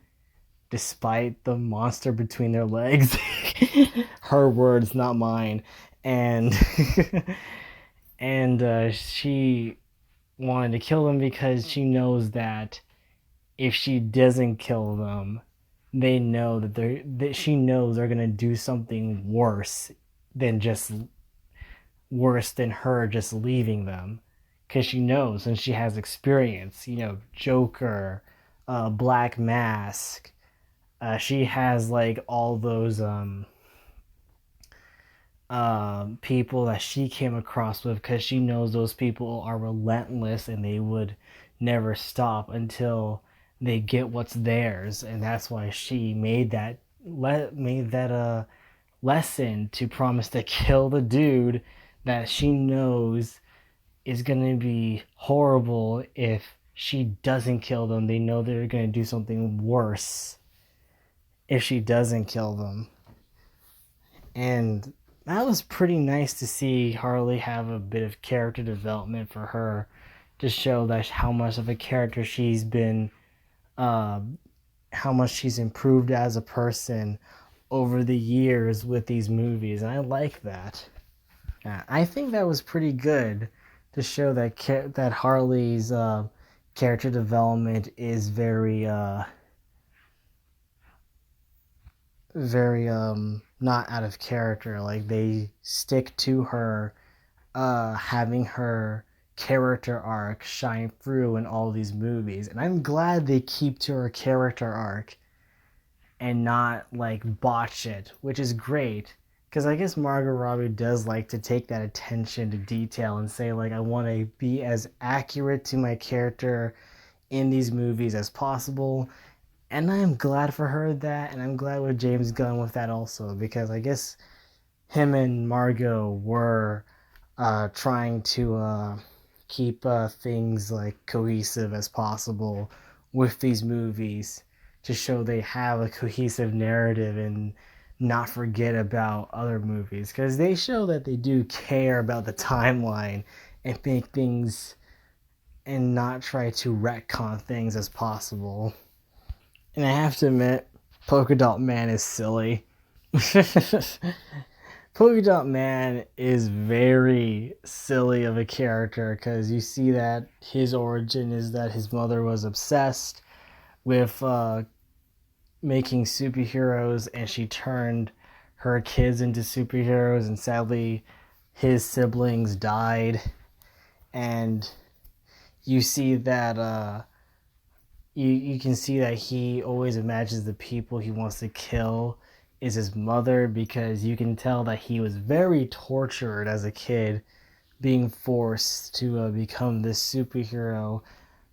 despite the monster between their legs. Her words, not mine. And and she wanted to kill them because she knows that if she doesn't kill them, they know that she knows they're gonna do something than just worse than her just leaving them, because she knows and she has experience. Joker, Black Mask. She has like all those people that she came across with, because she knows those people are relentless and they would never stop until they get what's theirs. And that's why she made that lesson to promise to kill the dude that she knows is going to be horrible. If she doesn't kill them, they know they're going to do something worse if she doesn't kill them. And that was pretty nice to see Harley have a bit of character development for her, to show that how much of a character she's been, uh, how much she's improved as a person over the years with these movies. And I like that. I think that was pretty good to show that that Harley's character development is very not out of character. Like they stick to her having her character arc shine through in all these movies, and I'm glad they keep to her character arc and not like botch it, which is great. Because I guess Margot Robbie does like to take that attention to detail and say, like, I want to be as accurate to my character in these movies as possible. And I'm glad for her that, and I'm glad with James Gunn with that also, because I guess him and Margot were trying to keep things like cohesive as possible with these movies to show they have a cohesive narrative and not forget about other movies, because they show that they do care about the timeline and make things and not try to retcon things as possible. And I have to admit, Polka-Dot Man is silly. Polka-Dot Man is very silly of a character because you see that his origin is that his mother was obsessed with making superheroes and she turned her kids into superheroes, and sadly his siblings died. And you see that you can see that he always imagines the people he wants to kill is his mother, because you can tell that he was very tortured as a kid being forced to become this superhero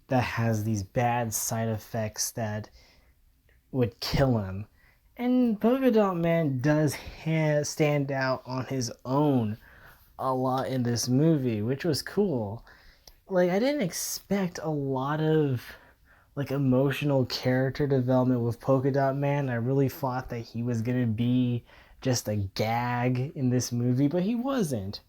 that has these bad side effects that would kill him. And Polka Dot Man does stand out on his own a lot in this movie, which was cool. Like, I didn't expect a lot of like emotional character development with Polka Dot Man. I really thought that he was gonna be just a gag in this movie, but he wasn't.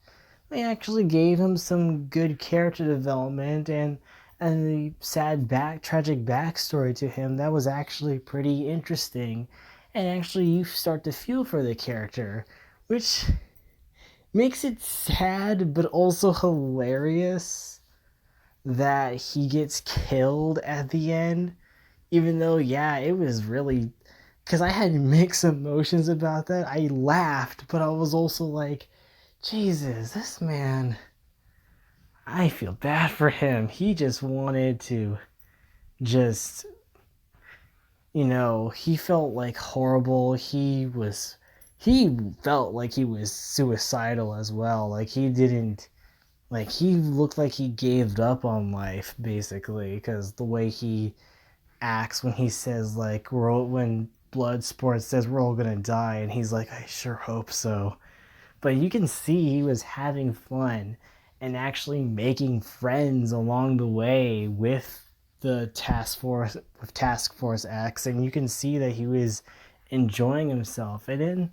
They actually gave him some good character development and the sad tragic backstory to him that was actually pretty interesting, and actually you start to feel for the character, which makes it sad but also hilarious that he gets killed at the end. Even though, yeah, it was really, because I had mixed emotions about that. I laughed, but I was also like, Jesus, this man, I feel bad for him. He just wanted to just, he felt like horrible. He felt like he was suicidal as well. Like he didn't, like he looked like he gave up on life basically, because the way he acts when he says like when Bloodsport says we're all gonna die, and he's like, I sure hope so. But you can see he was having fun and actually making friends along the way with the Task Force X, and you can see that he was enjoying himself and then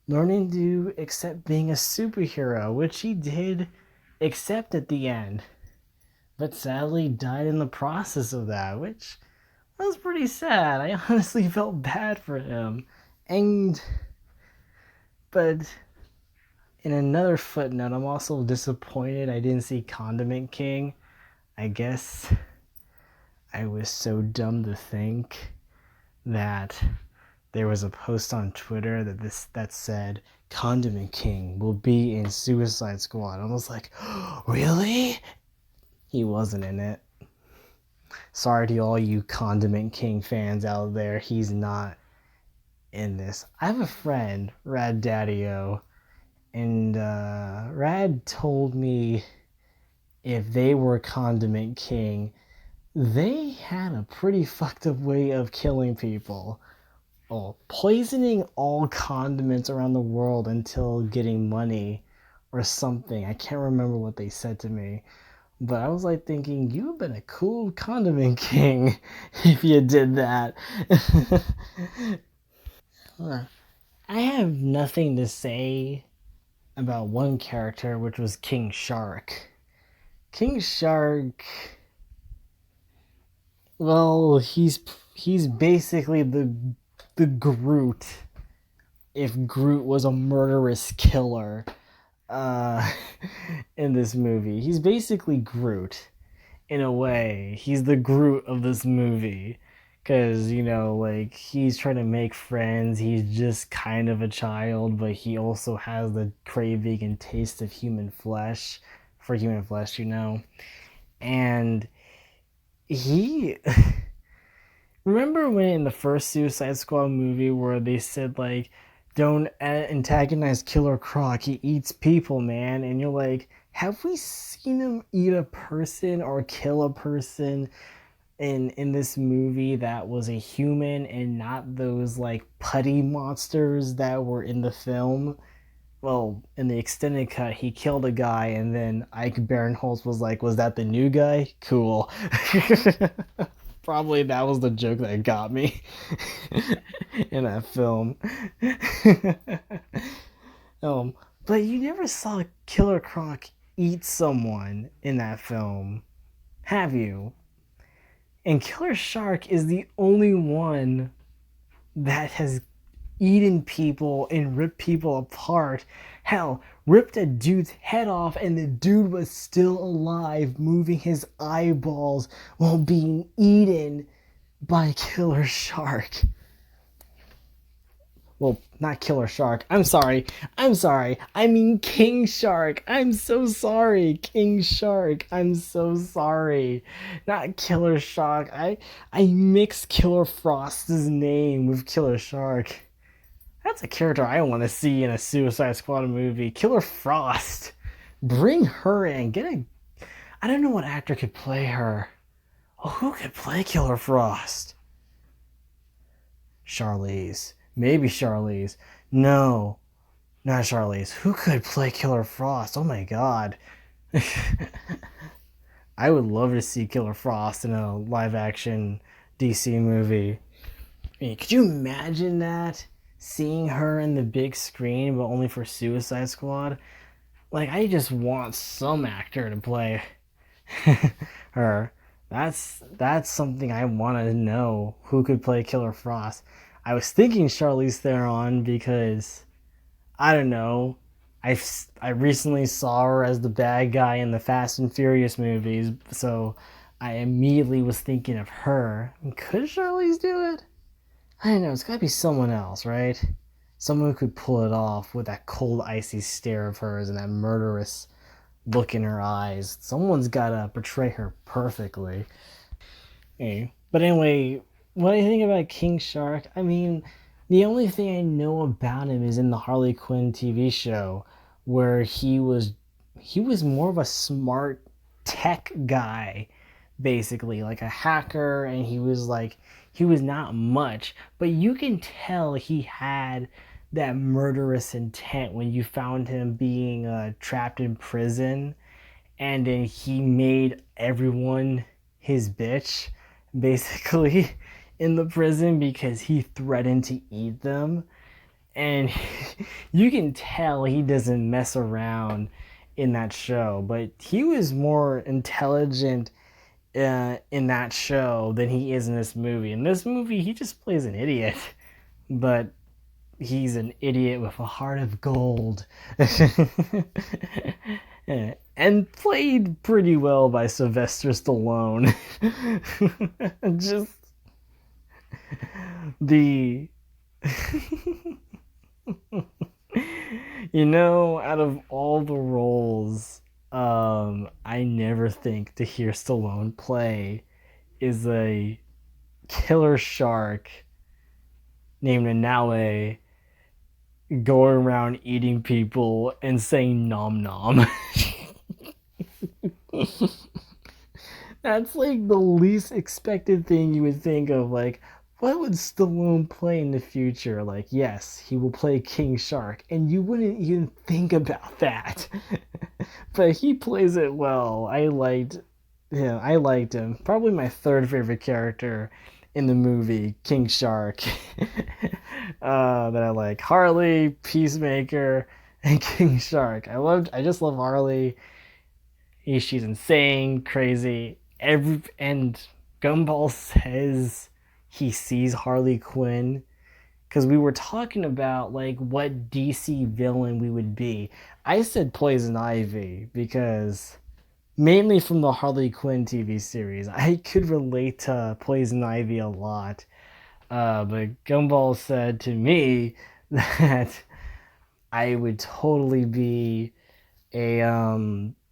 learning to accept being a superhero, which he did accept at the end, but sadly died in the process of that, which was pretty sad. I honestly felt bad for him. And but in another footnote, I'm also disappointed I didn't see Condiment King. I guess I was so dumb to think that there was a post on Twitter that said Condiment King will be in Suicide Squad. I was like, really? He wasn't in it. Sorry to all you Condiment King fans out there. He's not in this. I have a friend, Rad Daddio, and Rad told me if they were Condiment King, they had a pretty fucked up way of killing people. Oh, poisoning all condiments around the world until getting money or something. I can't remember what they said to me. But I was like thinking, you've been a cool condiment king if you did that. I have nothing to say about one character, which was King Shark. King Shark, well, he's basically the Groot if Groot was a murderous killer. uh, in this movie. He's basically Groot in a way. He's the Groot of this movie. Because, like, he's trying to make friends. He's just kind of a child, but he also has the craving and taste of human flesh, for human flesh. And he. Remember when in the first Suicide Squad movie where they said, like, don't antagonize Killer Croc, he eats people, man? And you're like, have we seen him eat a person or kill a person in this movie that was a human and not those like putty monsters that were in the film? Well, in the extended cut, he killed a guy, and then Ike Barinholtz was like, "Was that the new guy? Cool." Probably that was the joke that got me in that film. um, but you never saw Killer Croc eat someone in that film, have you? And Killer Shark is the only one that has eaten people and ripped people apart. Hell, ripped a dude's head off and the dude was still alive, moving his eyeballs while being eaten by Killer Shark. Well, not Killer Shark. I'm sorry. I mean King Shark. I'm so sorry. King Shark. I'm so sorry. Not Killer Shark. I mixed Killer Frost's name with Killer Shark. That's a character I want to see in a Suicide Squad movie. Killer Frost. Bring her in. I don't know what actor could play her. Oh, who could play Killer Frost? Charlize. Maybe Charlize. No, not Charlize. Who could play Killer Frost? Oh my god. I would love to see Killer Frost in a live action DC movie. I mean, could you imagine that? Seeing her in the big screen, but only for Suicide Squad? Like, I just want some actor to play her. That's something I want to know. Who could play Killer Frost? I was thinking Charlize Theron because I don't know. I recently saw her as the bad guy in the Fast and Furious movies, so I immediately was thinking of her. Could Charlize do it? I don't know. It's gotta be someone else, right? Someone who could pull it off with that cold, icy stare of hers and that murderous look in her eyes. Someone's gotta portray her perfectly. Hey. But anyway, what do you think about King Shark? I mean, the only thing I know about him is in the Harley Quinn TV show, where he was more of a smart tech guy, basically, like a hacker, and he was not much, but you can tell he had that murderous intent when you found him being trapped in prison, and then he made everyone his bitch, basically, in the prison because he threatened to eat them. And you can tell he doesn't mess around in that show, but he was more intelligent in that show than he is in this movie. In this movie, he just plays an idiot, but he's an idiot with a heart of gold. And played pretty well by Sylvester Stallone. Just the out of all the roles I never think to hear Stallone play is a killer shark named Anaue going around eating people and saying nom nom. That's like the least expected thing you would think of. Like, what would Stallone play in the future? Like, yes, he will play King Shark, and you wouldn't even think about that. But he plays it well. I liked him. Probably my third favorite character in the movie, King Shark. That I like. Harley, Peacemaker, and King Shark. I just love Harley. She's insane, crazy. And Gumball says he sees Harley Quinn because we were talking about like what DC villain we would be. I said Poison Ivy because mainly from the Harley Quinn TV series, I could relate to Poison Ivy a lot. But Gumball said to me that I would totally be a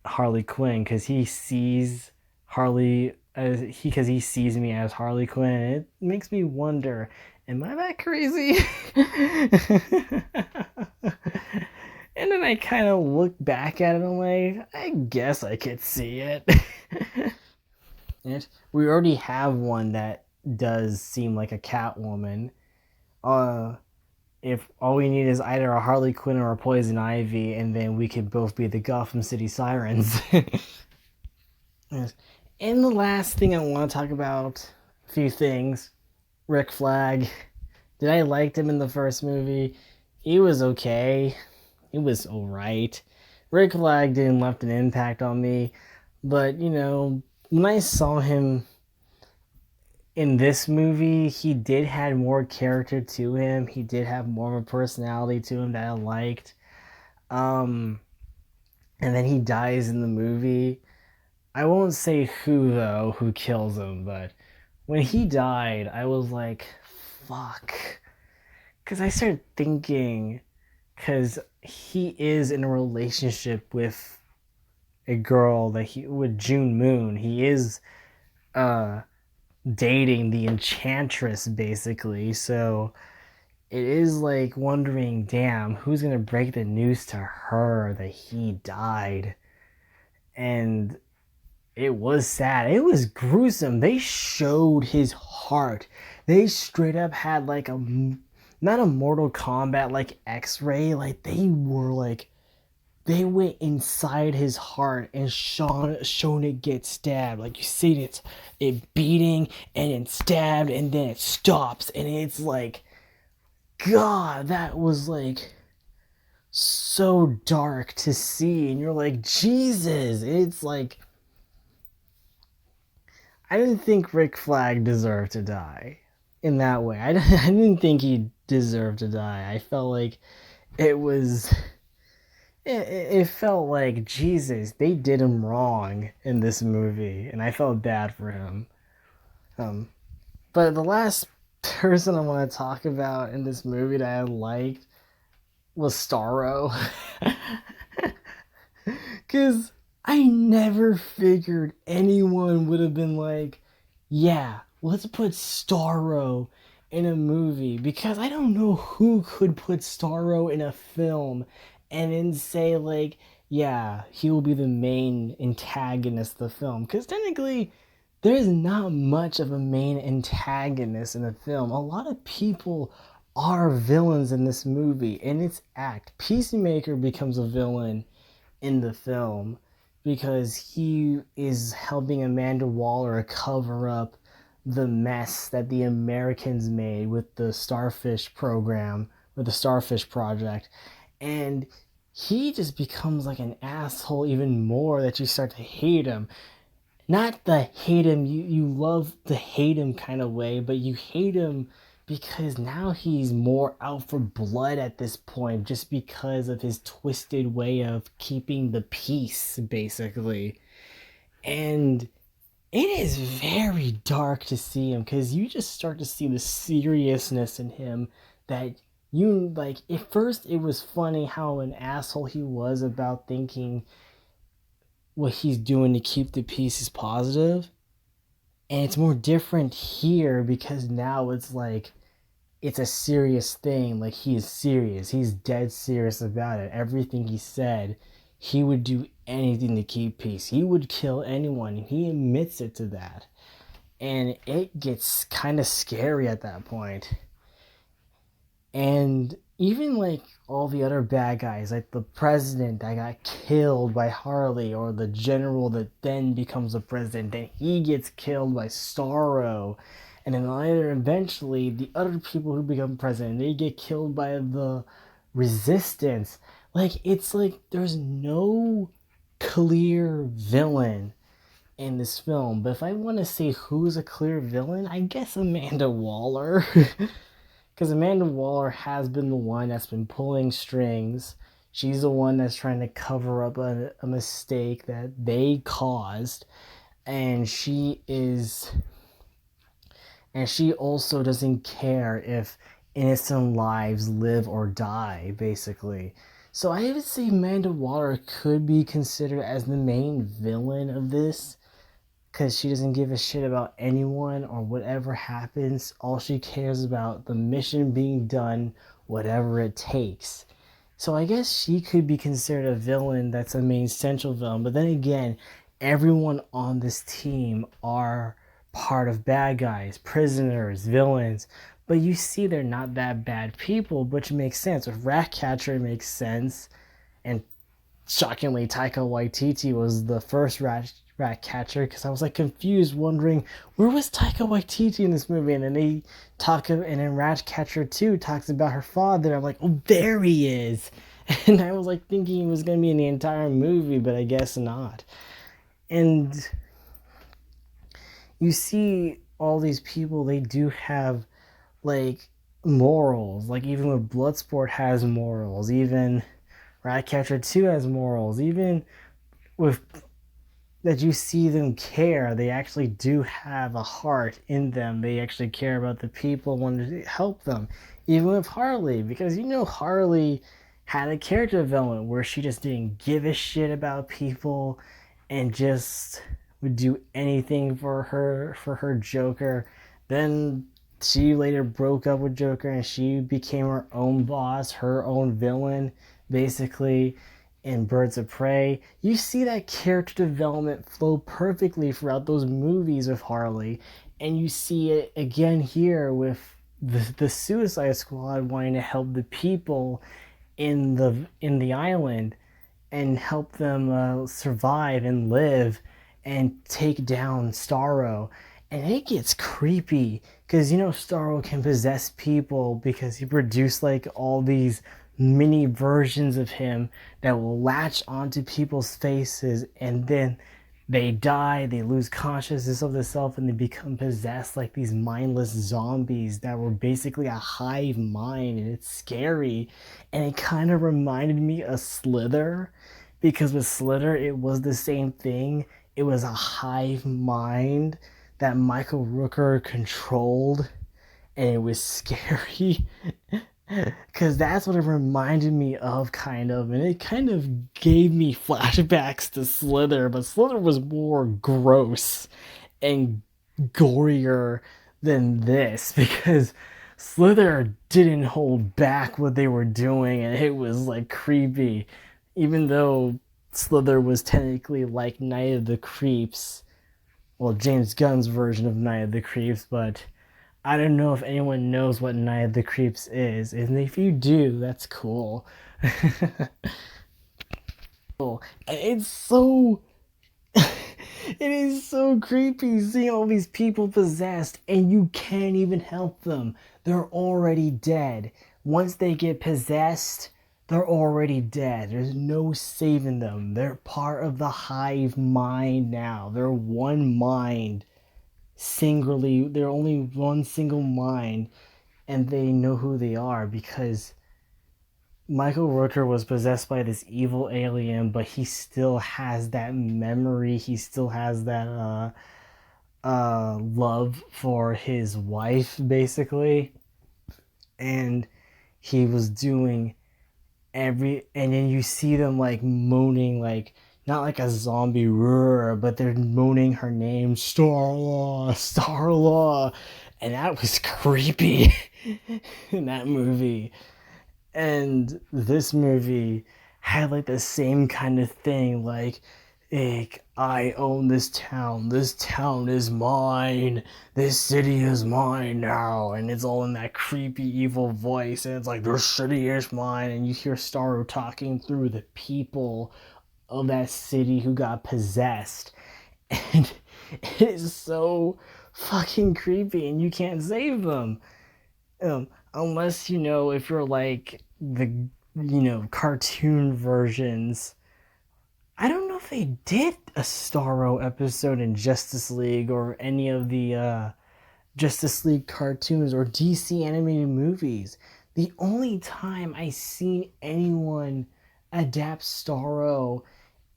Harley Quinn because he sees Harley as he sees me as Harley Quinn. It makes me wonder, am I that crazy? And then I kind of look back at it and I'm like, I guess I could see it. We already have one that does seem like a Catwoman. Uh, if all we need is either a Harley Quinn or a Poison Ivy, and then we could both be the Gotham City Sirens. Yes. And the last thing I want to talk about, a few things. Rick Flag. Did I like him in the first movie? He was okay. He was alright. Rick Flag didn't left an impact on me, but when I saw him in this movie, he did have more character to him. He did have more of a personality to him that I liked. Um, and then he dies in the movie. I won't say who though, who kills him, but when he died, I was like, fuck. Because I started thinking, because he is in a relationship with a girl with June Moon. He is uh dating the Enchantress basically. So it is like wondering, damn, who's gonna break the news to her that he died? And it was sad. It was gruesome. They showed his heart. They straight up had like a not a Mortal Kombat like X-ray. Like they went inside his heart and shown it get stabbed. Like you see it beating and then stabbed and then it stops and it's like, God, that was like so dark to see. And you're like, Jesus, it's like I didn't think Rick Flag deserved to die in that way. I didn't think he deserved to die. I felt like it was. It felt like, Jesus, they did him wrong in this movie, and I felt bad for him. Um, but the last person I want to talk about in this movie that I liked was Starro. Because I never figured anyone would have been like, yeah, let's put Starro in a movie. Because I don't know who could put Starro in a film and then say, like, yeah, he will be the main antagonist of the film. Because technically, there's not much of a main antagonist in the film. A lot of people are villains in this movie. In its act, Peacemaker becomes a villain in the film because he is helping Amanda Waller cover up the mess that the Americans made with the Starfish program, with the Starfish project. And he just becomes like an asshole even more that you start to hate him. Not the hate him, you love to hate him kind of way, but you hate him because now he's more out for blood at this point just because of his twisted way of keeping the peace, basically. And it is very dark to see him because you just start to see the seriousness in him that you like. At first, it was funny how an asshole he was about thinking what he's doing to keep the peace is positive. And it's more different here because now it's like it's a serious thing. Like he is serious. He's dead serious about it. Everything he said, he would do anything to keep peace. He would kill anyone. He admits it to that. And it gets kind of scary at that point. And even like all the other bad guys, like the president that got killed by Harley, or the general that then becomes the president, then he gets killed by Starro. And then either eventually the other people who become president, they get killed by the resistance. Like it's like there's no clear villain in this film. But if I want to say who's a clear villain, I guess Amanda Waller. because Amanda Waller has been the one that's been pulling strings. She's the one that's trying to cover up a mistake that they caused, and she also doesn't care if innocent lives live or die, basically. So I would say Amanda Waller could be considered as the main villain of this, because she doesn't give a shit about anyone or whatever happens. All she cares about the mission being done, whatever it takes. So I guess she could be considered a villain that's a main central villain. But then again, everyone on this team are part of bad guys, prisoners, villains. But you see they're not that bad people, which makes sense. With Ratcatcher, it makes sense. And shockingly, Taika Waititi was the first rat catcher, because I was like confused, wondering where was Taika Waititi in this movie, and then Ratcatcher 2 talks about her father. I'm like, oh, there he is, and I was like thinking he was gonna be in the entire movie, but I guess not. And you see all these people, they do have like morals. Like even with Bloodsport has morals. Even Ratcatcher 2 has morals. Even with that, you see them care. They actually do have a heart in them. They actually care about the people, want to help them. Even with Harley, because Harley had a character development where she just didn't give a shit about people and just would do anything for her Joker. Then she later broke up with Joker and she became her own boss, her own villain, basically, in Birds of Prey. You see that character development flow perfectly throughout those movies with Harley, and you see it again here with the Suicide Squad wanting to help the people in the island and help them survive and live and take down Starro. And it gets creepy because Starro can possess people because he produced like all these mini versions of him that will latch onto people's faces, and then they die, they lose consciousness of themselves, and they become possessed like these mindless zombies that were basically a hive mind, and it's scary. And it kind of reminded me of Slither, because with Slither it was the same thing. It was a hive mind that Michael Rooker controlled, and it was scary. Because that's what it reminded me of, kind of. And it kind of gave me flashbacks to Slither, but Slither was more gross and gorier than this, because Slither didn't hold back what they were doing, and it was like creepy. Even though Slither was technically like Night of the Creeps, well, James Gunn's version of Night of the Creeps, but I don't know if anyone knows what Night of the Creeps is, and if you do, that's cool. It's so it is so creepy seeing all these people possessed, and you can't even help them. They're already dead. Once they get possessed, they're already dead. There's no saving them. They're part of the hive mind now. They're one mind. They're only one single mind, and they know who they are because Michael Rooker was possessed by this evil alien, but he still has that memory. He still has that love for his wife, basically. And he was doing and then you see them like moaning, like not like a zombie roar, but they're moaning her name, Starlaw, Starlaw, and that was creepy in that movie. And this movie had like the same kind of thing, like I own this town. This town is mine. This city is mine now. And it's all in that creepy, evil voice. And it's like, this city is mine. And you hear Starro talking through the people of that city who got possessed. And it is so fucking creepy. And you can't save them. Unless, if you're like the, cartoon versions. I don't know if they did a Starro episode in Justice League or any of the Justice League cartoons or DC animated movies. The only time I seen anyone adapt Starro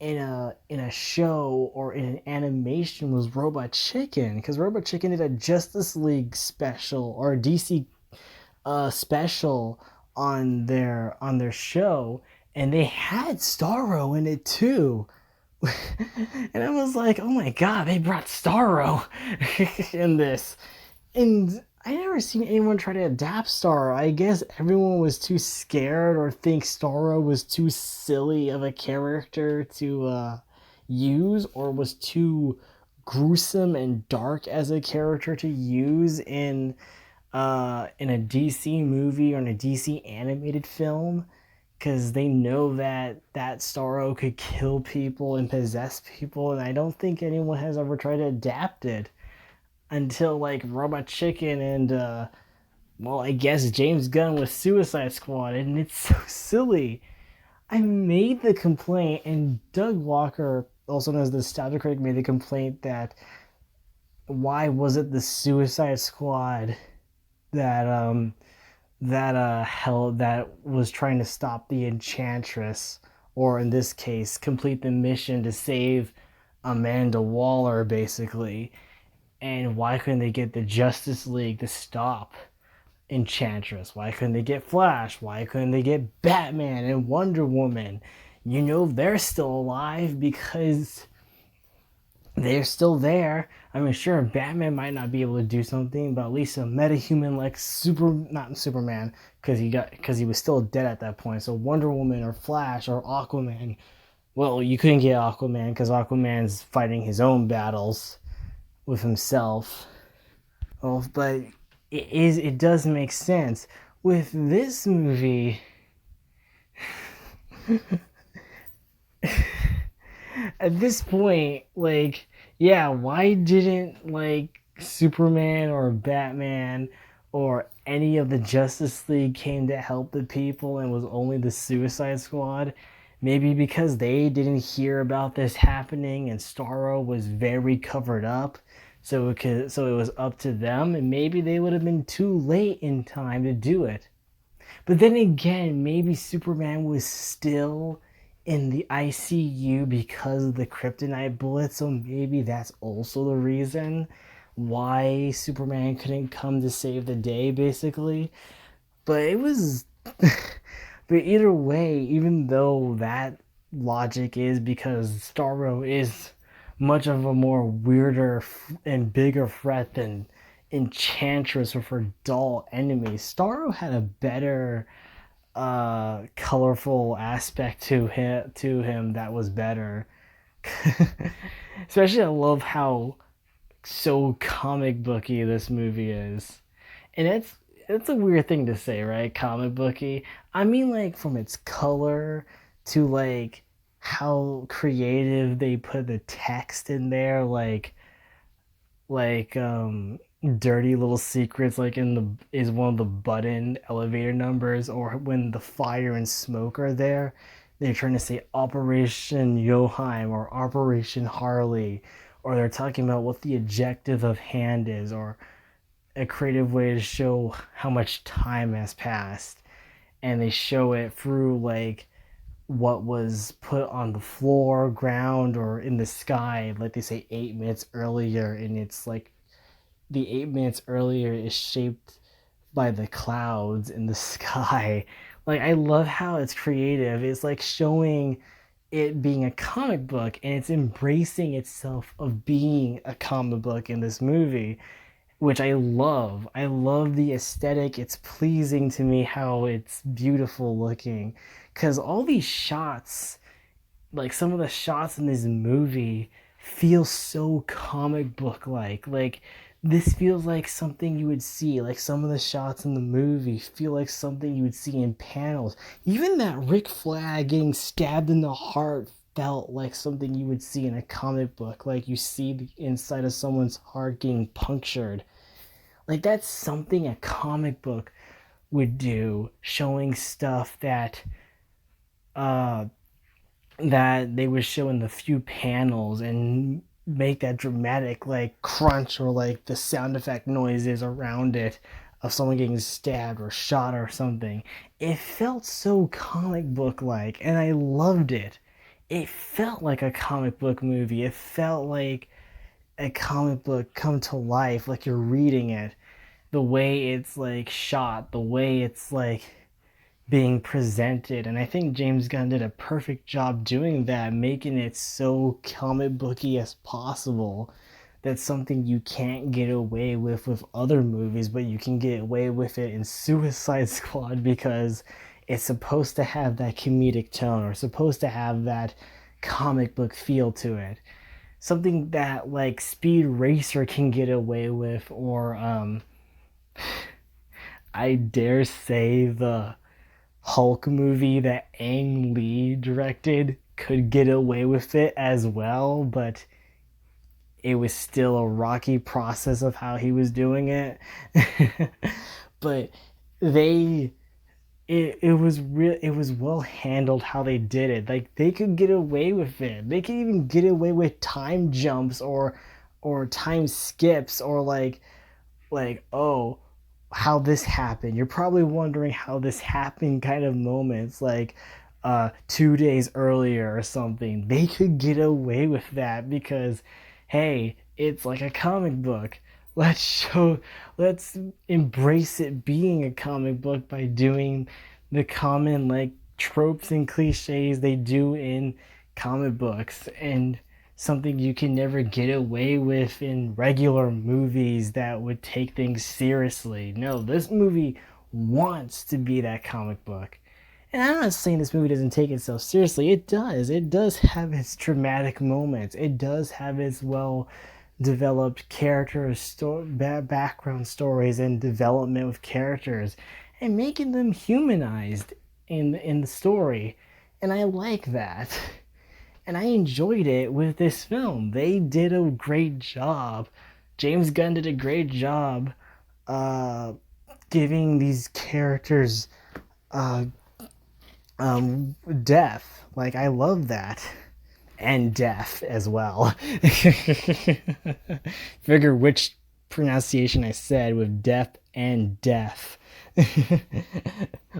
in a show or in an animation was Robot Chicken, because Robot Chicken did a Justice League special or a DC special on their show, and they had Starro in it too. And I was like, oh my god, they brought Starro in this. And I never seen anyone try to adapt Starro. I guess everyone was too scared or think Starro was too silly of a character to use, or was too gruesome and dark as a character to use in a DC movie or in a DC animated film, because they know that Starro could kill people and possess people, and I don't think anyone has ever tried to adapt it until like Robot Chicken and well, I guess James Gunn with Suicide Squad, and it's so silly. I made the complaint, and Doug Walker, also known as the Nostalgia Critic, made the complaint that why was it the Suicide Squad that held that was trying to stop the Enchantress, or in this case, complete the mission to save Amanda Waller, basically. And why couldn't they get the Justice League to stop Enchantress? Why couldn't they get Flash? Why couldn't they get Batman and Wonder Woman? You know they're still alive because they're still there. I mean, sure, Batman might not be able to do something, but at least a metahuman like not Superman, because he was still dead at that point. So Wonder Woman or Flash or Aquaman. Well, you couldn't get Aquaman because Aquaman's fighting his own battles with himself. Oh, but it does make sense with this movie. At this point, like, yeah, why didn't like Superman or Batman or any of the Justice League came to help the people and was only the Suicide Squad? Maybe because they didn't hear about this happening and Starro was very covered up, so it was up to them, and maybe they would have been too late in time to do it. But then again, maybe Superman was still in the ICU because of the kryptonite bullet, so maybe that's also the reason why Superman couldn't come to save the day, basically. But it was. But either way, even though that logic is because Starro is much of a more weirder and bigger threat than Enchantress or for dull enemies, Starro had a better colorful aspect to him that was better. Especially I love how so comic booky this movie is. And it's a weird thing to say, right? Comic booky. I mean, like, from its color to like how creative they put the text in there, like dirty little secrets, like in the is one of the button elevator numbers, or when the fire and smoke are there, they're trying to say Operation Joheim or Operation Harley, or they're talking about what the objective of hand is, or a creative way to show how much time has passed, and they show it through like what was put on the floor, ground, or in the sky, like they say 8 minutes earlier, and it's like the 8 minutes earlier is shaped by the clouds in the sky. Like, I love how it's creative. It's like showing it being a comic book, and it's embracing itself of being a comic book in this movie, which I love. I love the aesthetic. It's pleasing to me how it's beautiful looking. Because all these shots, like some of the shots in this movie, feel so comic book like. Like, this feels like something you would see. Like, some of the shots in the movie feel like something you would see in panels. Even that Rick Flag getting stabbed in the heart felt like something you would see in a comic book. Like, you see the inside of someone's heart getting punctured. Like, that's something a comic book would do, showing stuff uh that they would show in the few panels, and make that dramatic like crunch or like the sound effect noises around it of someone getting stabbed or shot or something. It felt so comic book like, and I loved it. It felt like a comic book movie. It felt like a comic book come to life, like you're reading it. The way it's like shot, the way it's like being presented. And I think James Gunn did a perfect job doing that, making it so comic booky as possible. That's something you can't get away with other movies, but you can get away with it in Suicide Squad because it's supposed to have that comedic tone or supposed to have that comic book feel to it. Something that like Speed Racer can get away with, or I dare say the Hulk movie that Ang Lee directed could get away with it as well, but it was still a rocky process of how he was doing it. But they it was well handled how they did it. Like they could get away with it. They could even get away with time jumps or time skips or like oh how this happened. You're probably wondering how this happened kind of moments like 2 days earlier or something. They could get away with that because hey, it's like a comic book. Let's embrace it being a comic book by doing the common like tropes and cliches they do in comic books and something you can never get away with in regular movies that would take things seriously. No, this movie wants to be that comic book. And I'm not saying this movie doesn't take itself seriously. It does. It does have its dramatic moments. It does have its well developed background stories and development with characters and making them humanized in the story. And I like that. And I enjoyed it with this film. They did a great job. James Gunn did a great job uh, giving these characters uh, death. Like I love that, and death as well. Figure which pronunciation I said with death and death.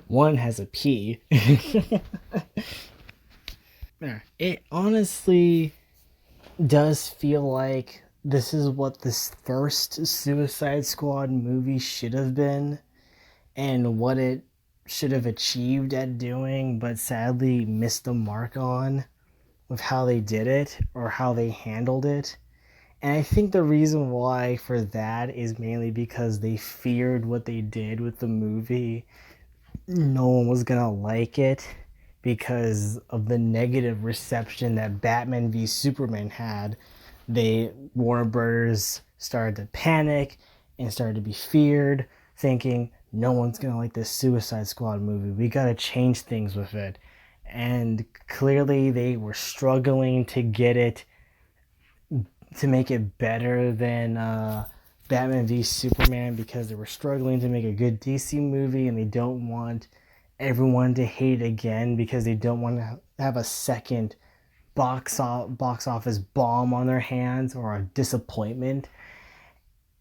One has a P. It honestly does feel like this is what this first Suicide Squad movie should have been and what it should have achieved at doing, but sadly missed the mark on with how they did it or how they handled it. And I think the reason why for that is mainly because they feared what they did with the movie. No one was gonna like it because of the negative reception that Batman v Superman had. They Warner Brothers started to panic and started to be feared, thinking no one's gonna like this Suicide Squad movie. We gotta change things with it. And clearly they were struggling to get it to make it better than Batman v Superman because they were struggling to make a good DC movie and they don't want everyone to hate it again because they don't want to have a second box office bomb on their hands or a disappointment.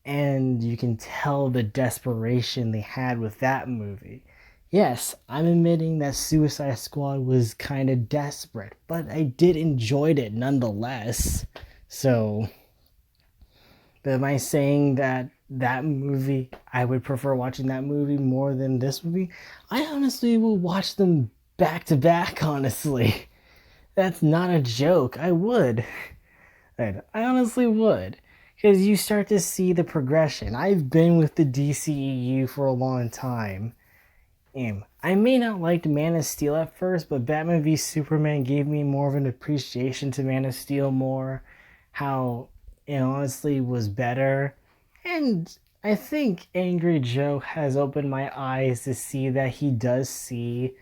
And you can tell the desperation they had with that movie. Yes, I'm admitting that Suicide Squad was kind of desperate, but I did enjoy it nonetheless. So, but am I saying that that movie, I would prefer watching that movie more than this movie? I honestly will watch them back to back, honestly. That's not a joke. I would. I honestly would. Because you start to see the progression. I've been with the DCEU for a long time. I may not like Man of Steel at first, but Batman v Superman gave me more of an appreciation to Man of Steel more. How it honestly was better. And I think Angry Joe has opened my eyes to see that he does see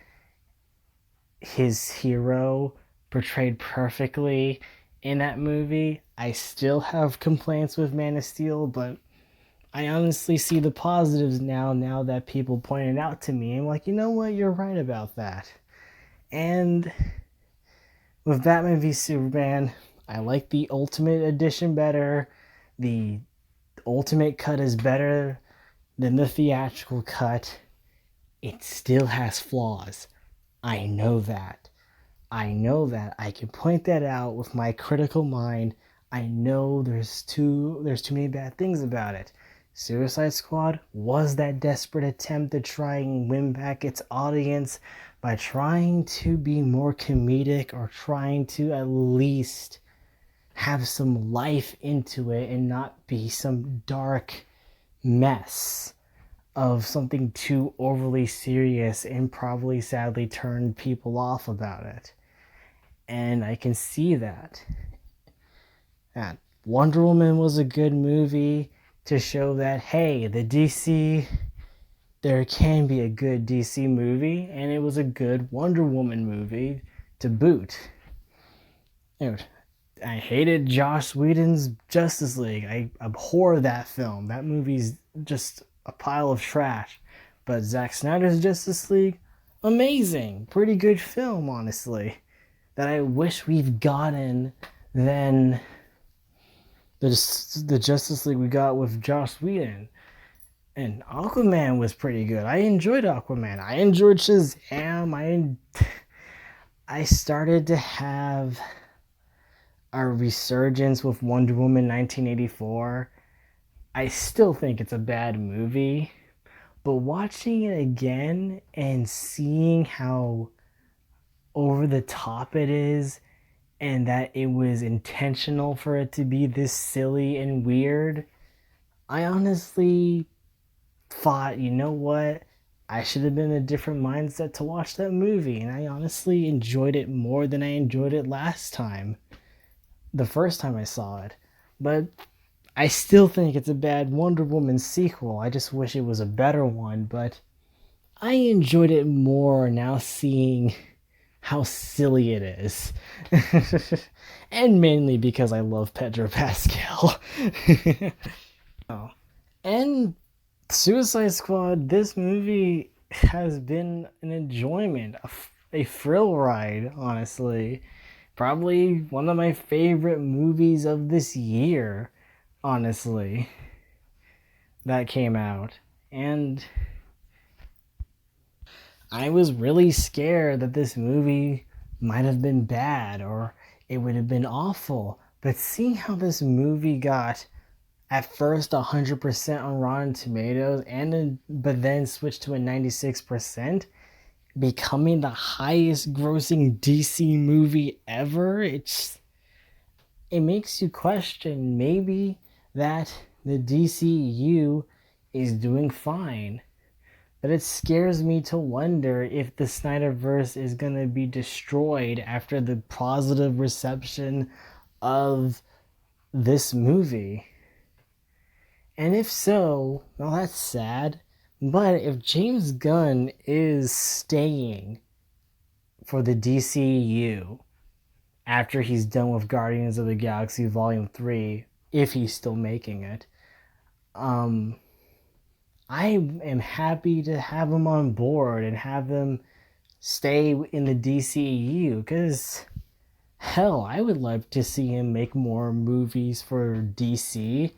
his hero portrayed perfectly in that movie. I still have complaints with Man of Steel, but I honestly see the positives now that people point it out to me. I'm like, you know what, you're right about that. And with Batman v Superman, I like the Ultimate Edition better. The Ultimate cut is better than the theatrical cut. It still has flaws. I know that. I know that. I can point that out with my critical mind. I know there's too many bad things about it. Suicide Squad was that desperate attempt to try and win back its audience by trying to be more comedic or trying to at least have some life into it and not be some dark mess of something too overly serious and probably sadly turned people off about it. And I can see that. That Wonder Woman was a good movie to show that, hey, there can be a good DC movie, and it was a good Wonder Woman movie to boot. I hated Joss Whedon's Justice League. I abhor that film. That movie's just a pile of trash. But Zack Snyder's Justice League, amazing. Pretty good film, honestly. That I wish we've gotten than the Justice League we got with Joss Whedon. And Aquaman was pretty good. I enjoyed Aquaman. I enjoyed Shazam. I started to have a resurgence with Wonder Woman 1984. I still think it's a bad movie, but watching it again and seeing how over the top it is and that it was intentional for it to be this silly and weird, I honestly thought, you know what? I should have been in a different mindset to watch that movie, and I honestly enjoyed it more than I enjoyed it the first time I saw it. But I still think it's a bad Wonder Woman sequel. I just wish it was a better one, but I enjoyed it more now seeing how silly it is. And mainly because I love Pedro Pascal. Oh. And Suicide Squad, this movie has been an enjoyment, a thrill ride, honestly. Probably one of my favorite movies of this year, honestly, that came out. And I was really scared that this movie might have been bad or it would have been awful. But seeing how this movie got at first 100% on Rotten Tomatoes but then switched to a 96%, becoming the highest grossing DC movie ever, it makes you question maybe that the DCU is doing fine. But it scares me to wonder if the Snyderverse is going to be destroyed after the positive reception of this movie. And if so, well, that's sad. But if James Gunn is staying for the DCU after he's done with Guardians of the Galaxy Volume 3, if he's still making it, I am happy to have him on board and have him stay in the DCU, because hell, I would love to see him make more movies for DC,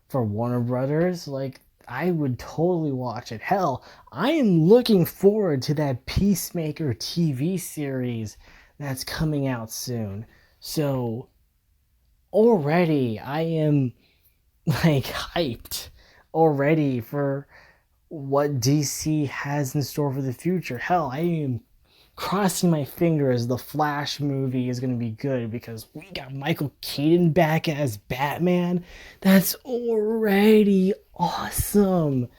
for Warner Brothers. Like, I would totally watch it. Hell, I am looking forward to that Peacemaker TV series that's coming out soon. So already I am like hyped already for what DC has in store for the future. Hell, I am crossing my fingers the Flash movie is going to be good, because we got Michael Keaton back as Batman. That's already awesome.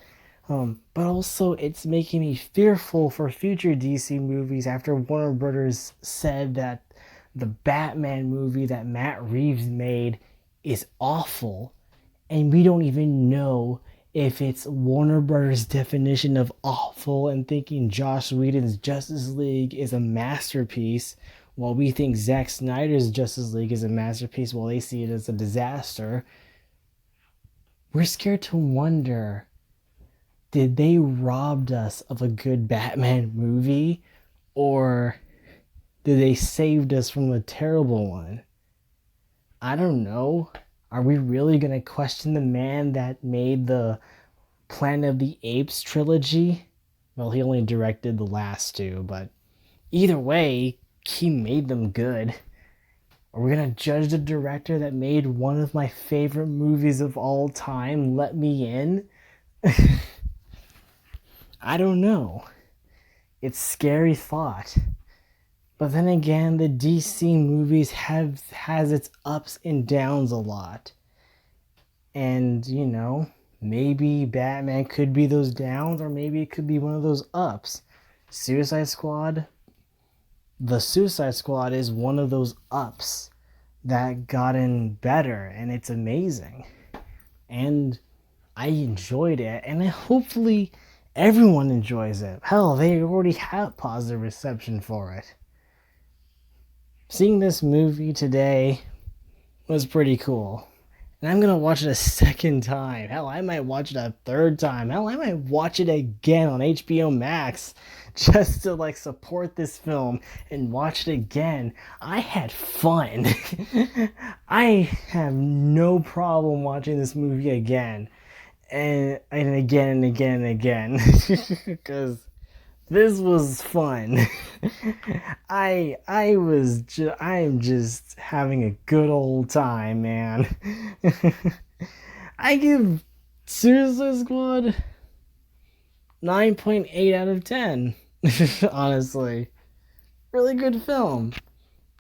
But also it's making me fearful for future DC movies after Warner Brothers said that the Batman movie that Matt Reeves made is awful. And we don't even know if it's Warner Brothers' definition of awful and thinking Joss Whedon's Justice League is a masterpiece, while we think Zack Snyder's Justice League is a masterpiece while they see it as a disaster. We're scared to wonder, did they robbed us of a good Batman movie, or did they saved us from a terrible one? I don't know. Are we really gonna question the man that made the Planet of the Apes trilogy? Well, he only directed the last two, but either way, he made them good. Are we gonna judge the director that made one of my favorite movies of all time, Let Me In? I don't know. It's a scary thought. But then again, the DC movies has its ups and downs a lot. And, maybe Batman could be those downs, or maybe it could be one of those ups. Suicide Squad, the Suicide Squad is one of those ups that gotten better, and it's amazing. And I enjoyed it, and hopefully everyone enjoys it. Hell, they already have positive reception for it. Seeing this movie today was pretty cool. And I'm gonna watch it a second time. Hell, I might watch it a third time. Hell, I might watch it again on HBO Max just to support this film and watch it again. I had fun. I have no problem watching this movie again. And again and again and again. Because this was fun. I'm just having a good old time, man. I give Suicide Squad 9.8 out of 10. Honestly. Really good film.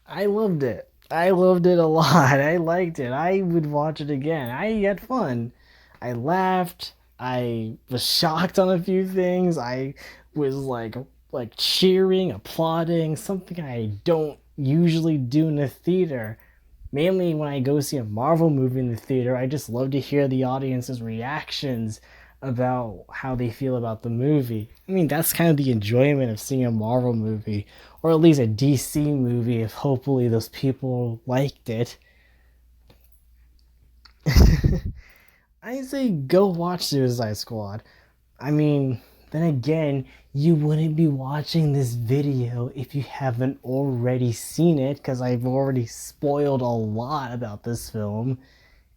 I loved it. I loved it a lot. I liked it. I would watch it again. I had fun. I laughed. I was shocked on a few things. I was cheering, applauding, something I don't usually do in the theater. Mainly when I go see a Marvel movie in the theater, I just love to hear the audience's reactions about how they feel about the movie. I mean, that's kind of the enjoyment of seeing a Marvel movie, or at least a DC movie, if hopefully those people liked it. I say go watch Suicide Squad. I mean, then again, you wouldn't be watching this video if you haven't already seen it, because I've already spoiled a lot about this film.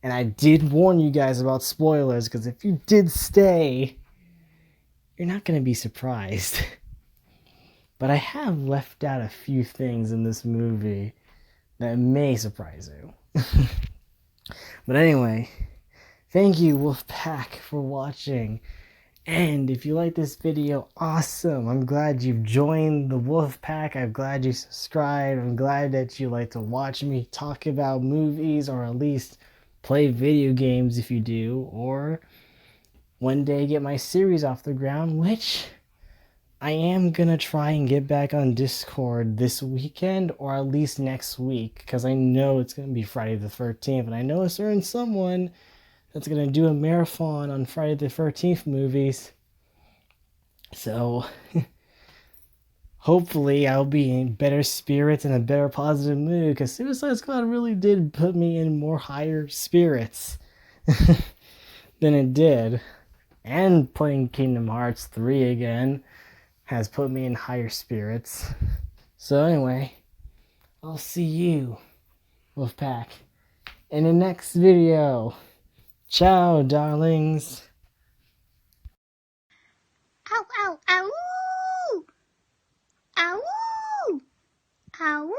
And I did warn you guys about spoilers, because if you did stay, you're not going to be surprised. But I have left out a few things in this movie that may surprise you. But anyway, thank you, Wolfpack, for watching. And if you like this video, awesome. I'm glad you've joined the Wolfpack. I'm glad you subscribed. I'm glad that you like to watch me talk about movies, or at least play video games if you do, or one day get my series off the ground, which I am gonna try and get back on Discord this weekend, or at least next week, because I know it's gonna be Friday the 13th, and I know a certain someone that's gonna do a marathon on Friday the 13th movies. So hopefully I'll be in better spirits and a better positive mood, because Suicide Squad really did put me in more higher spirits than it did. And playing Kingdom Hearts 3 again has put me in higher spirits. So anyway, I'll see you, Wolfpack, in the next video. Ciao, darlings. Ow, ow, ow! Ow! Ow!